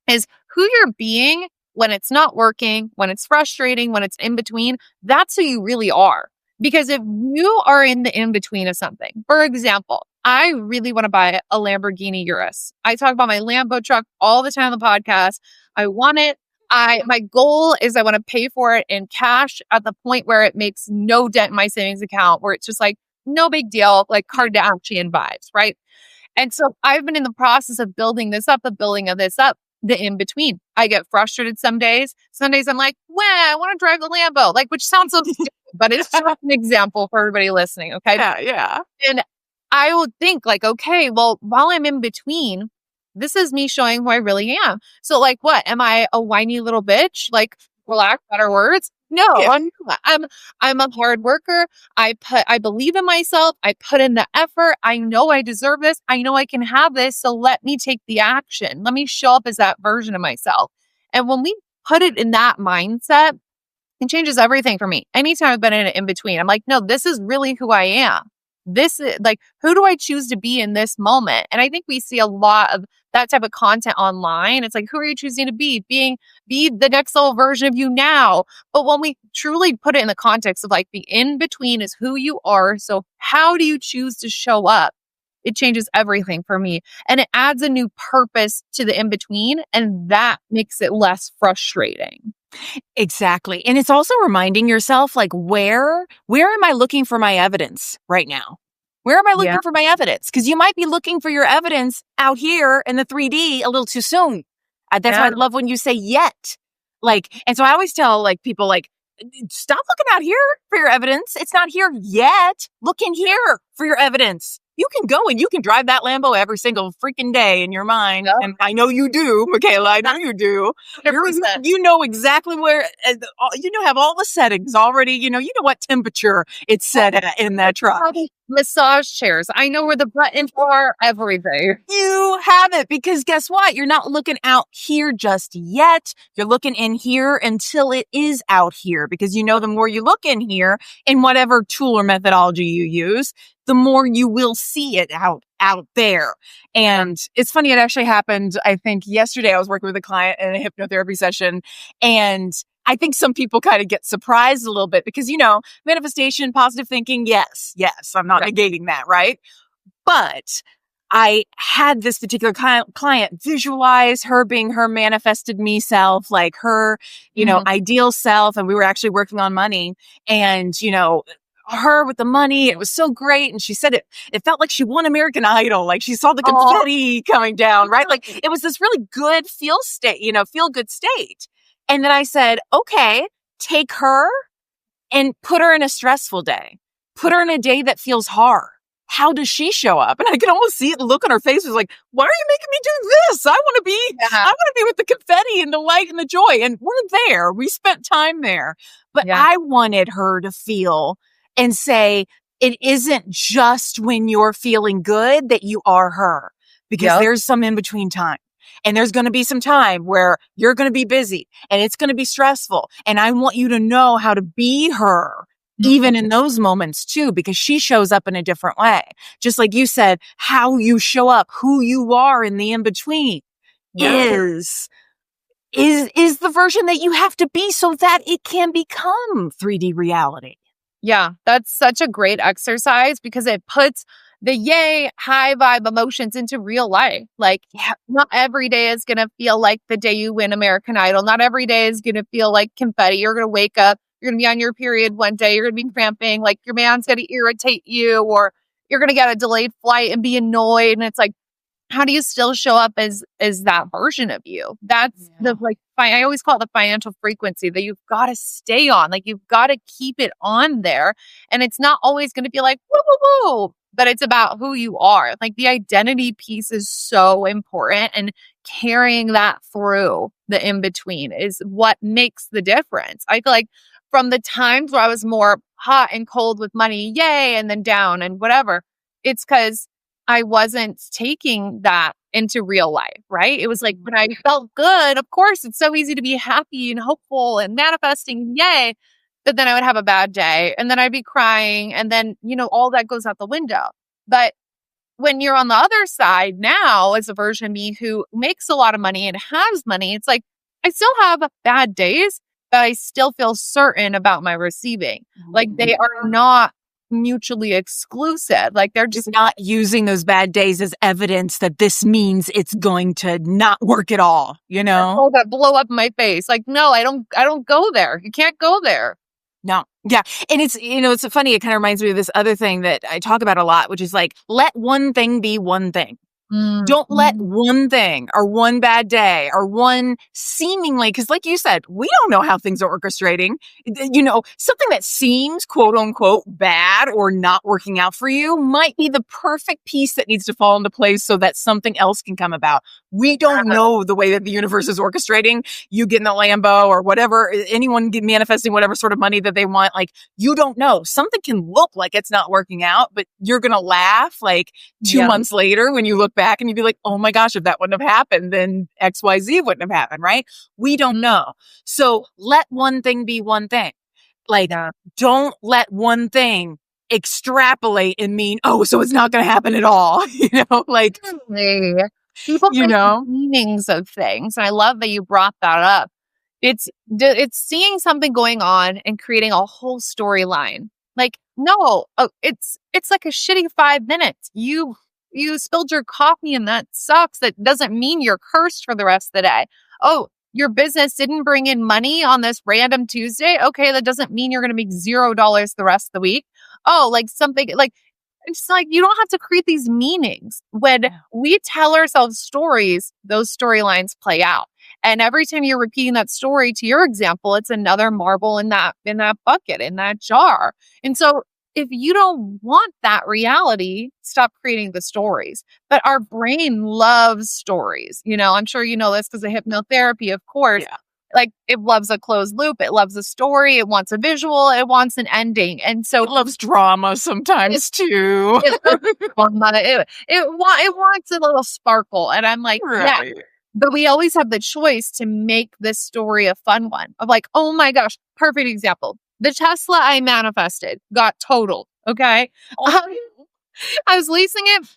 is who you're being when it's not working, when it's frustrating, when it's in between. That's who you really are. Because if you are in the in between of something, for example, I really want to buy a Lamborghini Urus. I talk about my Lambo truck all the time on the podcast. I want it. My goal is I want to pay for it in cash at the point where it makes no dent in my savings account, where it's just like no big deal, like Kardashian vibes, right? And so I've been in the process of building this up, the in between. I get frustrated some days. Some days I'm like, well, I want to drive the Lambo, like, which sounds so stupid, but it's just an example for everybody listening. Okay. Yeah. And I would think like, okay, well, while I'm in between, this is me showing who I really am. So like, what? Am I a whiny little bitch? Like, for lack of better words? No, Yeah. I'm not. I'm a hard worker. I believe in myself. I put in the effort. I know I deserve this. I know I can have this. So let me take the action. Let me show up as that version of myself. And when we put it in that mindset, it changes everything for me. Anytime I've been in an in between, I'm like, no, this is really who I am. This is like, who do I choose to be in this moment? And I think we see a lot of that type of content online. It's like, who are you choosing to be? Be the next level version of you now. But when we truly put it in the context of like the in between is who you are. So how do you choose to show up? It changes everything for me. And it adds a new purpose to the in between. And that makes it less frustrating. Exactly. And it's also reminding yourself, like, where am I looking for my evidence right now? Where am I looking for my evidence? Because you might be looking for your evidence out here in the 3D a little too soon. That's why I love when you say yet. Like, and so I always tell like people like, stop looking out here for your evidence. It's not here yet. Look in here for your evidence. You can go and you can drive that Lambo every single freaking day in your mind. Yep. And I know you do, Mikayla. I know you do. 100%. You know exactly where, have all the settings already. You know what temperature it's set at in that truck. Massage chairs. I know where the buttons are, everything. You have it because guess what? You're not looking out here just yet. You're looking in here until it is out here because you know the more you look in here in whatever tool or methodology you use, the more you will see it out there. And it's funny, it actually happened, I think yesterday I was working with a client in a hypnotherapy session, and I think some people kind of get surprised a little bit because, manifestation, positive thinking, yes, I'm not negating that, right? But I had this particular client visualize her being her manifested me self, like her, ideal self. And we were actually working on money and, her with the money. It was so great. And she said it felt like she won American Idol. Like she saw the confetti coming down, right? Like it was this really good feel good state. And then I said, okay, take her and put her in a stressful day. Put her in a day that feels hard. How does she show up? And I can almost see it. The look on her face was like, why are you making me do this? I want to be with the confetti and the light and the joy. And we're there. We spent time there. But I wanted her to feel and say, it isn't just when you're feeling good that you are her, because there's some in between time. And there's going to be some time where you're going to be busy and it's going to be stressful. And I want you to know how to be her, even in those moments too, because she shows up in a different way. Just like you said, how you show up, who you are in the in-between is the version that you have to be so that it can become 3D reality. Yeah, that's such a great exercise because it puts the yay high vibe emotions into real life. Like, not every day is going to feel like the day you win American Idol. Not every day is going to feel like confetti. You're going to wake up, you're going to be on your period one day, you're going to be cramping, like your man's going to irritate you, or you're going to get a delayed flight and be annoyed. And it's like, how do you still show up as that version of you? That's the I always call it the financial frequency that you've got to stay on. Like you've got to keep it on there. And it's not always going to be like, woo, woo, woo, but it's about who you are. Like the identity piece is so important, and carrying that through the in between is what makes the difference. I feel like from the times where I was more hot and cold with money, yay, and then down and whatever, it's because I wasn't taking that into real life, right? It was like when I felt good, of course, it's so easy to be happy and hopeful and manifesting, yay. But then I would have a bad day and then I'd be crying and then, all that goes out the window. But when you're on the other side now, as a version of me who makes a lot of money and has money, it's like I still have bad days, but I still feel certain about my receiving. Like they are not mutually exclusive. Like they're just not using those bad days as evidence that this means it's going to not work at all, Oh, that blow up in my face. Like, no, I don't go there. You can't go there. No. Yeah. And it's, it's funny. It kind of reminds me of this other thing that I talk about a lot, which is like, let one thing be one thing. Don't let one thing or one bad day or one seemingly, because like you said, we don't know how things are orchestrating. Something that seems quote unquote bad or not working out for you might be the perfect piece that needs to fall into place so that something else can come about. We don't know the way that the universe is orchestrating. You get in the Lambo or whatever, anyone manifesting whatever sort of money that they want. Like, you don't know. Something can look like it's not working out, but you're going to laugh like 2 months later when you look back and you'd be like, oh my gosh, if that wouldn't have happened, then XYZ wouldn't have happened, right? We don't know. So let one thing be one thing. Like, don't let one thing extrapolate and mean, oh, so it's not going to happen at all. Like, people make meanings of things. And I love that you brought that up. It's seeing something going on and creating a whole storyline. Like, no, it's like a shitty 5 minutes. You spilled your coffee and that sucks. That doesn't mean you're cursed for the rest of the day. Oh, your business didn't bring in money on this random Tuesday. Okay, that doesn't mean you're going to make $0 the rest of the week. Oh, like something like, it's like you don't have to create these meanings. When we tell ourselves stories, those storylines play out. And every time you're repeating that story, to your example, it's another marble in that bucket, in that jar. And so if you don't want that reality, stop creating the stories. But our brain loves stories. I'm sure you know this because of hypnotherapy, of course. Yeah. Like, it loves a closed loop. It loves a story. It wants a visual. It wants an ending. And so it loves drama sometimes too. It wants a little sparkle. And I'm like, right. Yeah. But we always have the choice to make this story a fun one of like, oh my gosh, perfect example. The Tesla I manifested got totaled. Okay. I was leasing it.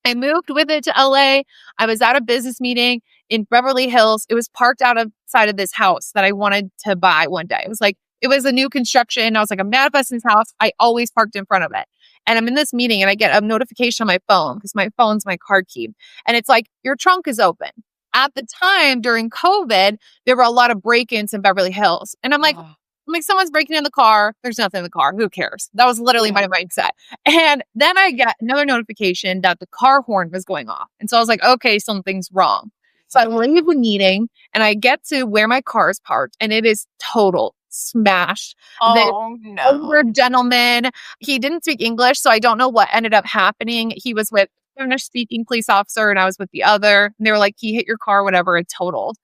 I moved with it to LA. I was at a business meeting in Beverly Hills. It was parked outside of this house that I wanted to buy one day. It was a new construction. I was like, I'm manifesting this house. I always parked in front of it. And I'm in this meeting and I get a notification on my phone because my phone's my card key. And it's like, your trunk is open. At the time during COVID, there were a lot of break-ins in Beverly Hills. And I'm like, someone's breaking in the car. There's nothing in the car. Who cares? That was literally my mindset. And then I get another notification that the car horn was going off. And so I was like, okay, something's wrong. So I leave the meeting and I get to where my car is parked and it is total smashed. Oh, no. Older gentleman, he didn't speak English, so I don't know what ended up happening. He was with a Spanish-speaking police officer and I was with the other. And they were like, he hit your car, whatever, it totaled.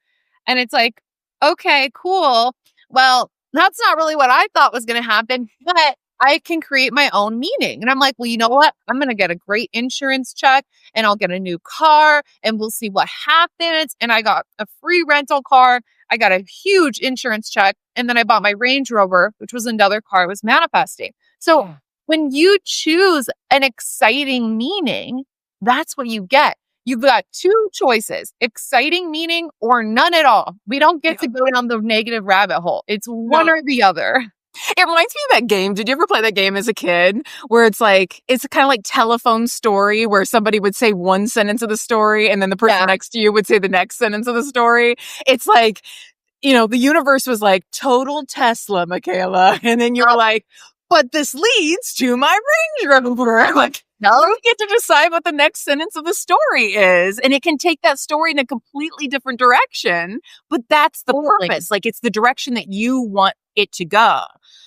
And it's like, okay, cool. Well, that's not really what I thought was going to happen, but I can create my own meaning. And I'm like, well, you know what? I'm going to get a great insurance check and I'll get a new car and we'll see what happens. And I got a free rental car. I got a huge insurance check. And then I bought my Range Rover, which was another car I was manifesting. So when you choose an exciting meaning, that's what you get. You've got two choices, exciting meaning or none at all. We don't get to go down the negative rabbit hole. It's one or the other. It reminds me of that game. Did you ever play that game as a kid where it's kind of like telephone story where somebody would say one sentence of the story and then the person next to you would say the next sentence of the story? It's like, the universe was like total Tesla, Mikayla. And then you were like, but this leads to my Range Rover. Like, you get to decide what the next sentence of the story is. And it can take that story in a completely different direction, but that's the purpose. Like, it's the direction that you want it to go.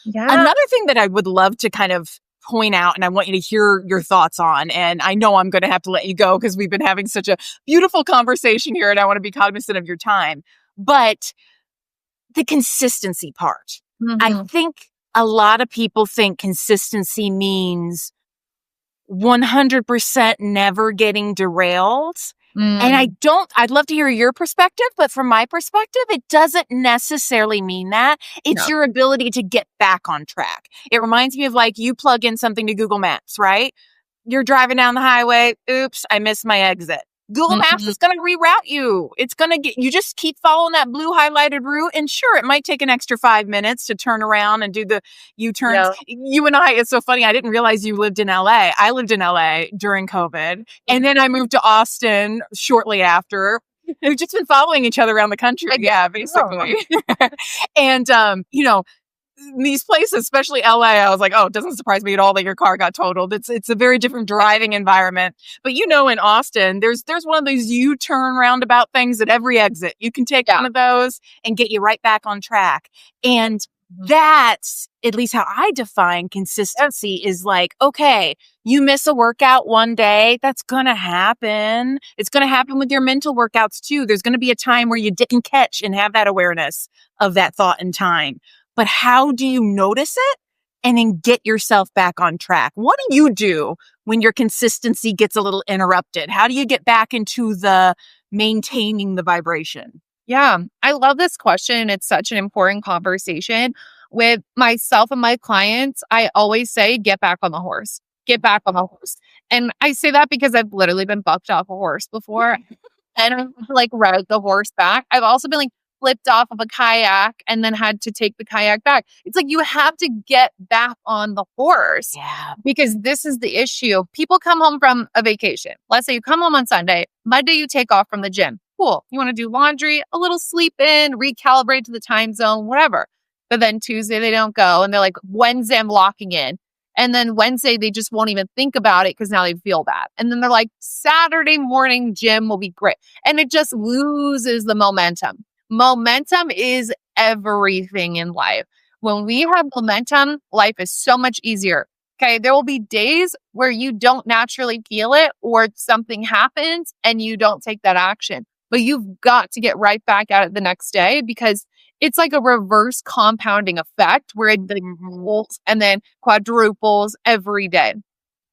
Yeah. Another thing that I would love to kind of point out, and I want you to hear your thoughts on, and I know I'm going to have to let you go because we've been having such a beautiful conversation here and I want to be cognizant of your time, but the consistency part. Mm-hmm. I think a lot of people think consistency means 100% never getting derailed. And I'd love to hear your perspective, but from my perspective, it doesn't necessarily mean that. It's your ability to get back on track. It reminds me of like you plug in something to Google Maps, right? You're driving down the highway. Oops, I missed my exit. Google Maps is going to reroute you. It's going to you just keep following that blue highlighted route. And sure, it might take an extra 5 minutes to turn around and do the U-turns. Yeah. You and I, it's so funny. I didn't realize you lived in LA. I lived in LA during COVID. And then I moved to Austin shortly after. We've just been following each other around the country. Yeah, basically. And, these places, especially LA, I was like, oh, it doesn't surprise me at all that your car got totaled. It's a very different driving environment. But in Austin, there's one of those U-turn roundabout things at every exit. You can take one of those and get you right back on track. And that's at least how I define consistency is like, okay, you miss a workout one day, that's going to happen. It's going to happen with your mental workouts too. There's going to be a time where you didn't catch and have that awareness of that thought and time. But how do you notice it and then get yourself back on track? What do you do when your consistency gets a little interrupted? How do you get back into the maintaining the vibration? Yeah, I love this question. It's such an important conversation. With myself and my clients, I always say, get back on the horse. Get back on the horse. And I say that because I've literally been bucked off a horse before and I've rode the horse back. I've also been flipped off of a kayak and then had to take the kayak back. It's like you have to get back on the horse. Yeah. Because this is the issue. People come home from a vacation. Let's say you come home on Sunday. Monday you take off from the gym. Cool. You want to do laundry, a little sleep in, recalibrate to the time zone, whatever. But then Tuesday they don't go and they're like, Wednesday I'm locking in. And then Wednesday they just won't even think about it because now they feel bad. And then they're like, Saturday morning gym will be great. And it just loses the momentum. Momentum is everything in life. When we have momentum, life is so much easier. Okay. There will be days where you don't naturally feel it or something happens and you don't take that action, but you've got to get right back at it the next day because it's like a reverse compounding effect where it doubles and then quadruples every day.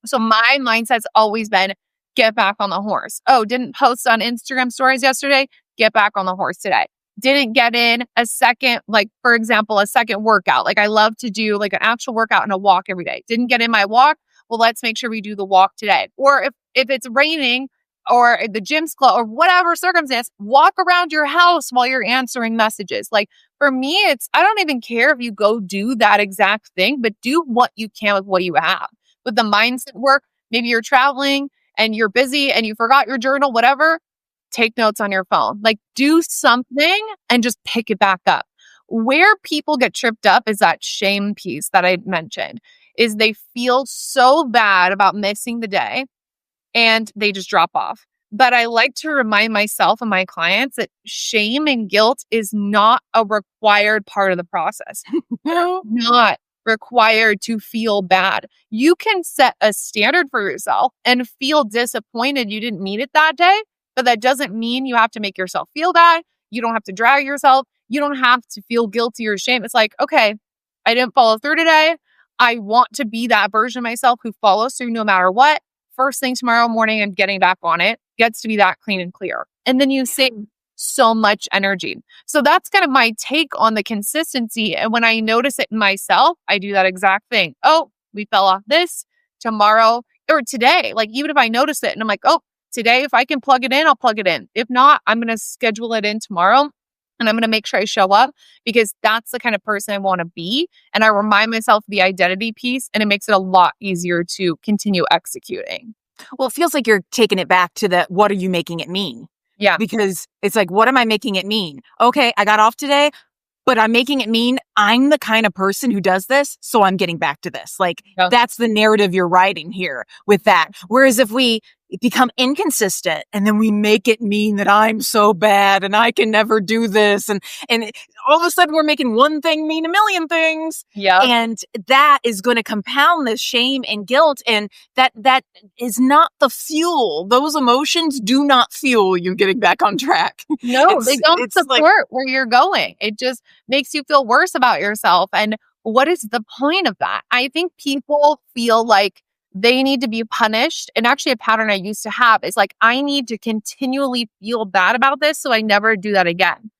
So my mindset's always been get back on the horse. Oh, didn't post on Instagram stories yesterday? Get back on the horse today. Didn't get in a second, for example, a second workout. I love to do an actual workout and a walk every day. Didn't get in my walk. Well, let's make sure we do the walk today. Or if it's raining or the gym's closed or whatever circumstance, walk around your house while you're answering messages. For me, I don't even care if you go do that exact thing, but do what you can with what you have. With the mindset work, maybe you're traveling and you're busy and you forgot your journal, whatever. Take notes on your phone. Do something and just pick it back up. Where people get tripped up is that shame piece that I mentioned, is they feel so bad about missing the day and they just drop off. But I like to remind myself and my clients that shame and guilt is not a required part of the process. No, not required to feel bad. You can set a standard for yourself and feel disappointed you didn't meet it that day. But that doesn't mean you have to make yourself feel bad. You don't have to drag yourself. You don't have to feel guilty or shame. It's like, okay, I didn't follow through today. I want to be that version of myself who follows through no matter what. First thing tomorrow morning, I'm getting back on it. Gets to be that clean and clear. And then you save so much energy. So that's kind of my take on the consistency. And when I notice it in myself, I do that exact thing. Oh, we fell off this tomorrow or today. Even if I notice it and I'm like, oh, today, if I can plug it in, I'll plug it in. If not, I'm going to schedule it in tomorrow. and I'm going to make sure I show up because that's the kind of person I want to be. And I remind myself of the identity piece, and it makes it a lot easier to continue executing. Well, it feels like you're taking it back to the what are you making it mean? Yeah. Because it's like, what am I making it mean? Okay, I got off today, but I'm making it mean I'm the kind of person who does this, so I'm getting back to this. Like, Yeah. that's the narrative you're writing here with that. Whereas if we become inconsistent and then we make it mean that I'm so bad and I can never do this, and all of a sudden we're making one thing mean a million things. Yeah. And that is going to compound this shame and guilt. And that is not the fuel. Those emotions do not fuel you getting back on track. No, they don't it's support like, where you're going. It just makes you feel worse about yourself. And what is the point of that? I think people feel like they need to be punished. And actually, a pattern I used to have is like, I need to continually feel bad about this so I never do that again.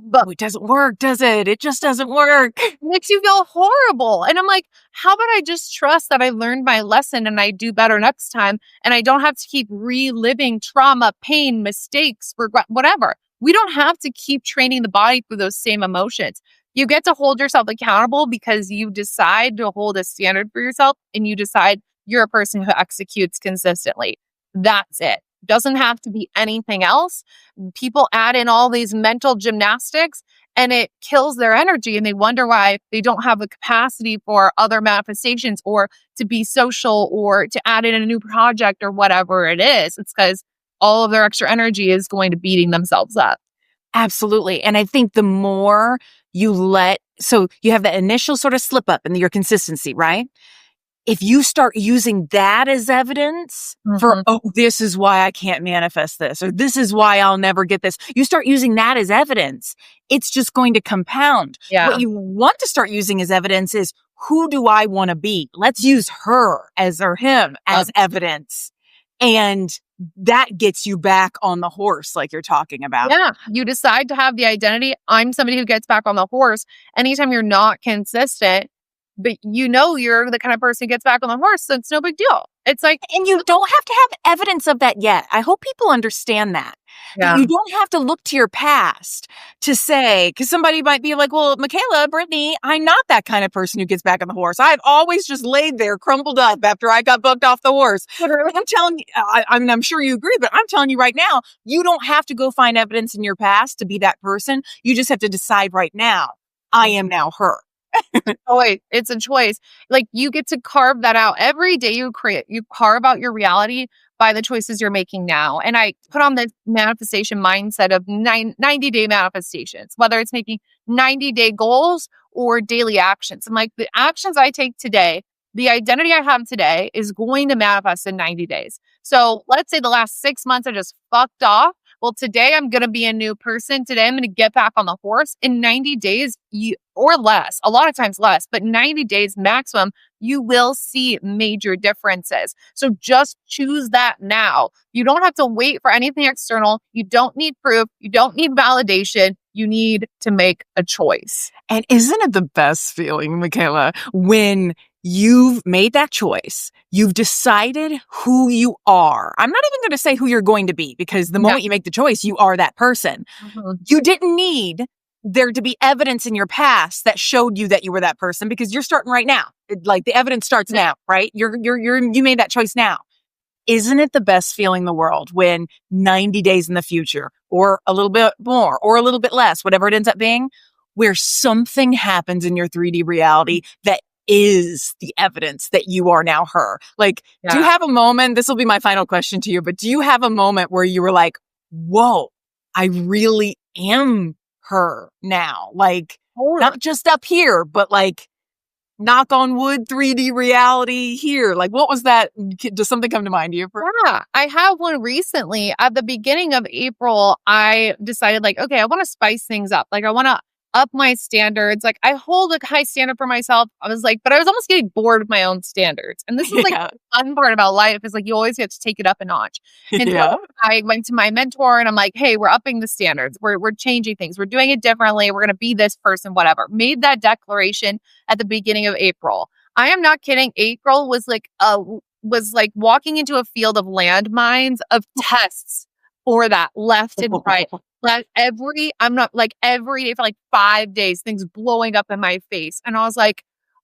But it doesn't work, does it? It just doesn't work. it makes you feel horrible. And I'm like, how about I just trust that I learned my lesson and I do better next time? And I don't have to keep reliving trauma, pain, mistakes, regret, whatever. We don't have to keep training the body through those same emotions. You get to hold yourself accountable because you decide to hold a standard for yourself and you decide you're a person who executes consistently. That's it. Doesn't have to be anything else. People add in all these mental gymnastics and it kills their energy and they wonder why they don't have the capacity for other manifestations or to be social or to add in a new project or whatever it is. It's because all of their extra energy is going to beating themselves up. Absolutely. And I think the more you so you have that initial sort of slip up in your consistency, right? If you start using that as evidence for, oh, this is why I can't manifest this, or this is why I'll never get this, you start using that as evidence, it's just going to compound. Yeah. What you want to start using as evidence is, who do I want to be? Let's use her or him as evidence. And that gets you back on the horse, like you're talking about. Yeah. You decide to have the identity. I'm somebody who gets back on the horse. Anytime you're not consistent, but you know you're the kind of person who gets back on the horse, so it's no big deal. It's like, and you don't have to have evidence of that yet. I hope people understand that. Yeah. You don't have to look to your past to say, because somebody might be like, well, Mikayla, Brittany, I'm not that kind of person who gets back on the horse. I've always just laid there crumpled up after I got bucked off the horse. Literally. I'm telling you, I'm sure you agree, but I'm telling you right now, you don't have to go find evidence in your past to be that person. You just have to decide right now, I am now her. Oh, wait, it's a choice. Like you get to carve that out every day you carve out your reality by the choices you're making now. And I put on this manifestation mindset of 90-day manifestations, whether it's making 90-day goals or daily actions. I'm like, the actions I take today, the identity I have today is going to manifest in 90 days. So let's say the last 6 months I just fucked off. Well, today I'm going to be a new person. Today I'm going to get back on the horse. In 90 days or less, a lot of times less, but 90 days maximum, you will see major differences. So just choose that now. You don't have to wait for anything external. You don't need proof. You don't need validation. You need to make a choice. And isn't it the best feeling, Mikayla, when you've made that choice, you've decided who you are. I'm not even going to say who you're going to be, because the moment you make the choice, you are that person. You didn't need there to be evidence in your past that showed you that you were that person, because you're starting right now. Like the evidence starts now, right? You made that choice now. Isn't it the best feeling in the world when 90 days in the future, or a little bit more, or a little bit less, whatever it ends up being, where something happens in your 3D reality that is the evidence that you are now her? Like, do you have a moment, this will be my final question to you, but do you have a moment where you were like, whoa, I really am her now? Like, not just up here, but like, knock on wood, 3D reality here. Like, what was that? Does something come to mind to you? Yeah, I have one recently. At the beginning of April, I decided like, okay, I want to spice things up. Like I want to up my standards. Like I hold a high standard for myself. I was like, but I was almost getting bored of my own standards. And this is like the fun part about life is like, you always get to take it up a notch. And so I went to my mentor and I'm like, hey, we're upping the standards. We're changing things. We're doing it differently. We're going to be this person, whatever. Made that declaration at the beginning of April. I am not kidding. April was like walking into a field of landmines of tests for that left and right. Like every day for like 5 days, things blowing up in my face. And I was like,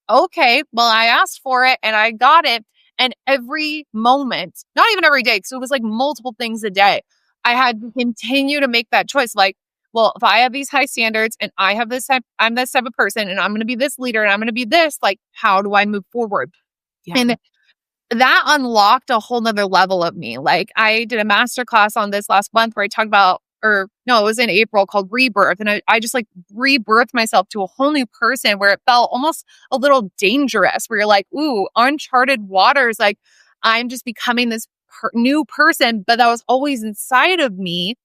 okay, well, I asked for it and I got it. And every moment, not even every day, because it was like multiple things a day, I had to continue to make that choice. Like, well, if I have these high standards and I have this type, I'm this type of person and I'm going to be this leader and I'm going to be this, like, how do I move forward? Yeah. And that unlocked a whole nother level of me. Like I did a masterclass on this last month where I talked about, or no, it was in April, called Rebirth. And I just like rebirthed myself to a whole new person where it felt almost a little dangerous, where you're like, ooh, uncharted waters. Like I'm just becoming this new person, but that was always inside of me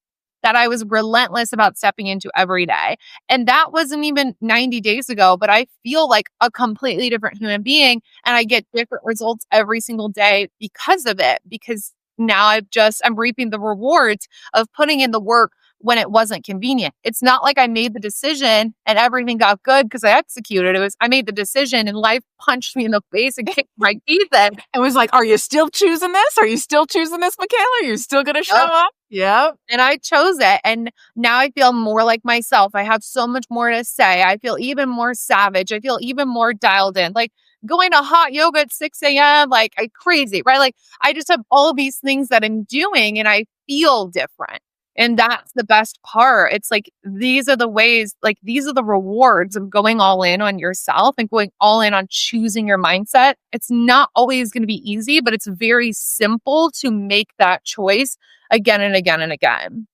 that I was relentless about stepping into every day. And that wasn't even 90 days ago, but I feel like a completely different human being and I get different results every single day because of it. Because now I'm reaping the rewards of putting in the work when it wasn't convenient. It's not like I made the decision and everything got good because I executed. It was, I made the decision and life punched me in the face and kicked my teeth in. It was like, are you still choosing this? Are you still choosing this, Mikayla? Are you still going to show Yep. up? Yep. And I chose it. And now I feel more like myself. I have so much more to say. I feel even more savage. I feel even more dialed in. Like going to hot yoga at 6 a.m., like crazy, right? Like I just have all these things that I'm doing and I feel different. And that's the best part. It's like, these are the ways, like these are the rewards of going all in on yourself and going all in on choosing your mindset. It's not always going to be easy, but it's very simple to make that choice again and again and again.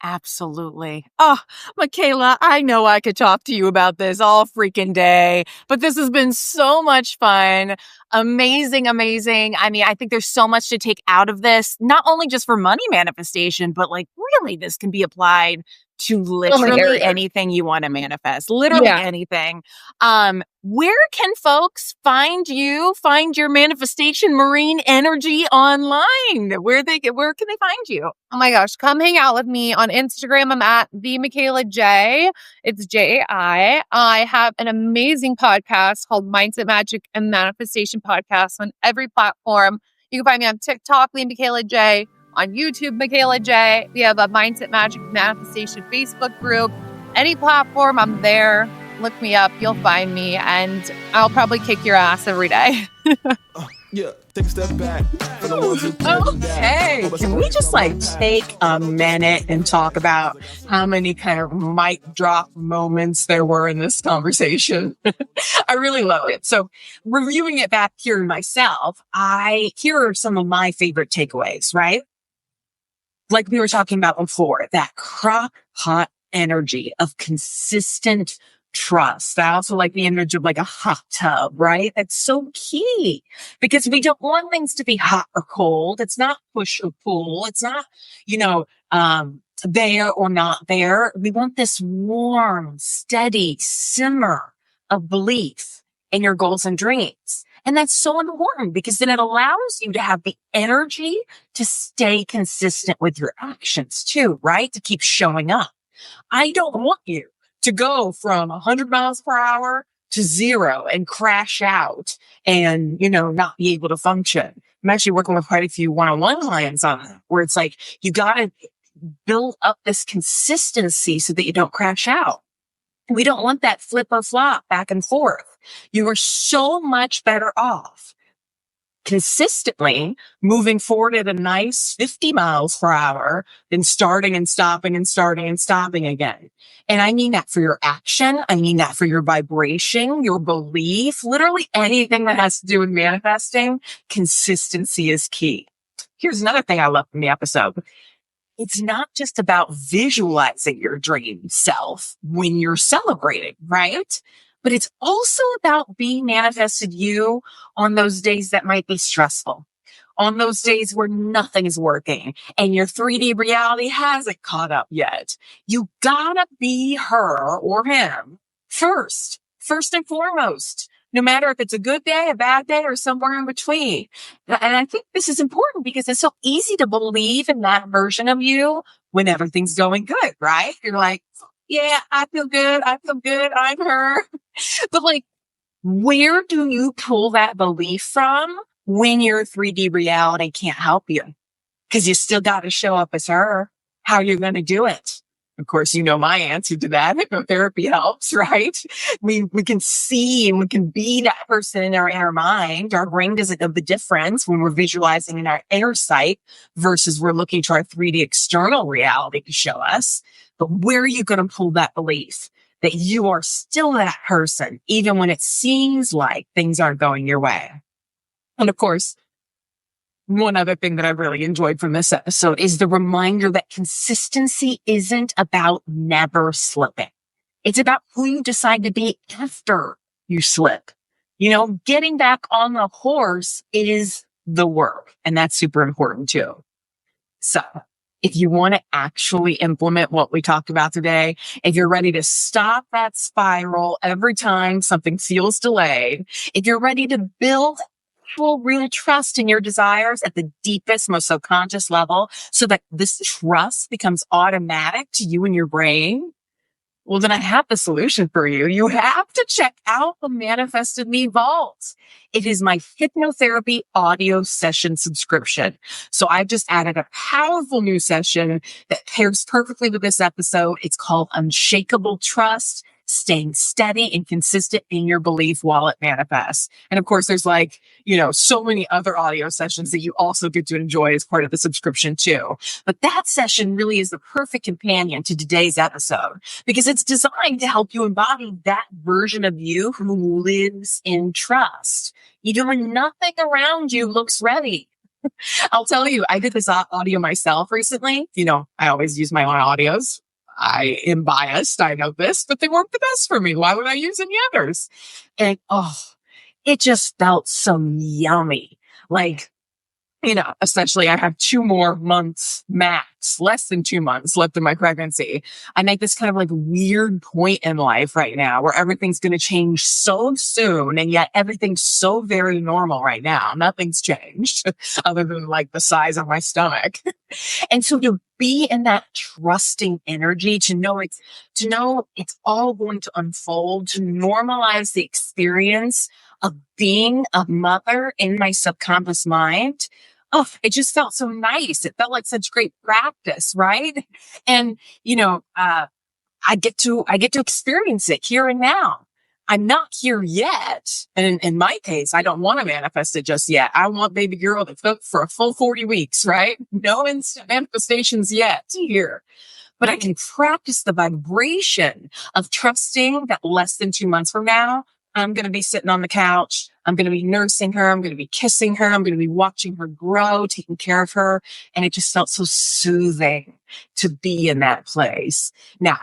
Absolutely. Oh, Mikayla, I know I could talk to you about this all freaking day, but this has been so much fun. Amazing, amazing. I mean, I think there's so much to take out of this, not only just for money manifestation, but like really this can be applied to literally anything you want to manifest, literally anything. Where can folks find you, find your manifestation marine energy online? Where can they find you? Oh my gosh, come hang out with me on Instagram. I'm at the Mikayla Jai. It's Jai. I have an amazing podcast called Mindset Magic and Manifestation Podcast on every platform. You can find me on TikTok, the Mikayla Jai, on YouTube, Mikayla Jai. We have a Mindset Magic Manifestation Facebook group. Any platform, I'm there. Look me up, you'll find me, and I'll probably kick your ass every day. Yeah, take a step back. For the ones who Okay, can we just like take a minute and talk about how many kind of mic drop moments there were in this conversation? I really love it. So reviewing it back here myself, here are some of my favorite takeaways, right? Like we were talking about before, that crock hot energy of consistent trust. I also like the image of like a hot tub, right? That's so key because we don't want things to be hot or cold. It's not push or pull. It's not, there or not there. We want this warm, steady simmer of belief in your goals and dreams. And that's so important because then it allows you to have the energy to stay consistent with your actions too, right? To keep showing up. I don't want you to go from 100 miles per hour to 0 and crash out and, not be able to function. I'm actually working with quite a few one-on-one clients on that, where it's like, you got to build up this consistency so that you don't crash out. We don't want that flip or flop back and forth. You are so much better off consistently moving forward at a nice 50 miles per hour than starting and stopping and starting and stopping again. And I mean that for your action. I mean that for your vibration, your belief, literally anything that has to do with manifesting. Consistency is key. Here's another thing I love from the episode. It's not just about visualizing your dream self when you're celebrating, right? But it's also about being manifested you on those days that might be stressful, on those days where nothing is working and your 3D reality hasn't caught up yet. You gotta be her or him first and foremost, no matter if it's a good day, a bad day, or somewhere in between. And I think this is important because it's so easy to believe in that version of you when everything's going good, right? You're like, yeah, I feel good. I'm her. But like, where do you pull that belief from when your 3D reality can't help you? Because you still got to show up as her. How you're going to do it? Of course, you know my answer to that. Hypnotherapy helps, right? We can see and we can be that person in our mind. Our brain doesn't know the difference when we're visualizing in our inner sight versus we're looking to our 3D external reality to show us. But where are you going to pull that belief that you are still that person, even when it seems like things aren't going your way? And of course, one other thing that I really enjoyed from this episode is the reminder that consistency isn't about never slipping. It's about who you decide to be after you slip. Getting back on the horse is the work, and that's super important too. So if you want to actually implement what we talked about today, if you're ready to stop that spiral every time something feels delayed, if you're ready to build real trust in your desires at the deepest, most subconscious level so that this trust becomes automatic to you and your brain, well, then I have the solution for you. You have to check out the Manifested Me Vault. It is my hypnotherapy audio session subscription. So I've just added a powerful new session that pairs perfectly with this episode. It's called Unshakable Trust, Staying Steady and Consistent in Your Belief While It Manifests. And of course, there's so many other audio sessions that you also get to enjoy as part of the subscription too. But that session really is the perfect companion to today's episode because it's designed to help you embody that version of you who lives in trust. Even when nothing around you looks ready. I'll tell you, I did this audio myself recently. I always use my own audios. I am biased. I know this, but they weren't the best for me. Why would I use any others? And it just felt so yummy. Essentially I have 2 more months max, less than 2 months left in my pregnancy. I make this kind of weird point in life right now where everything's going to change so soon. And yet everything's so very normal right now. Nothing's changed other than the size of my stomach. And so to be in that trusting energy, to know it's all going to unfold, to normalize the experience of being a mother in my subconscious mind. It just felt so nice. It felt like such great practice, right? And, I get to experience it here and now. I'm not here yet. And in my case, I don't want to manifest it just yet. I want baby girl to cook for a full 40 weeks, right? No instant manifestations yet here. But I can practice the vibration of trusting that less than 2 months from now, I'm going to be sitting on the couch. I'm going to be nursing her. I'm going to be kissing her. I'm going to be watching her grow, taking care of her. And it just felt so soothing to be in that place. Now,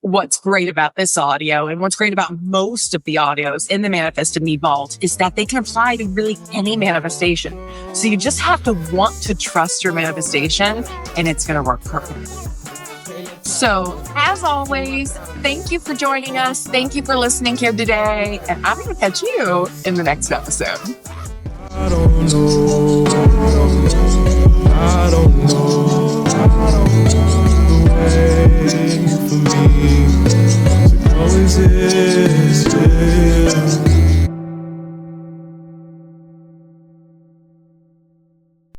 what's great about this audio and what's great about most of the audios in the Manifested Me Vault is that they can apply to really any manifestation. So you just have to want to trust your manifestation and it's going to work perfectly. So, as always, thank you for joining us. Thank you for listening here today. And I'm going to catch you in the next episode. I don't know.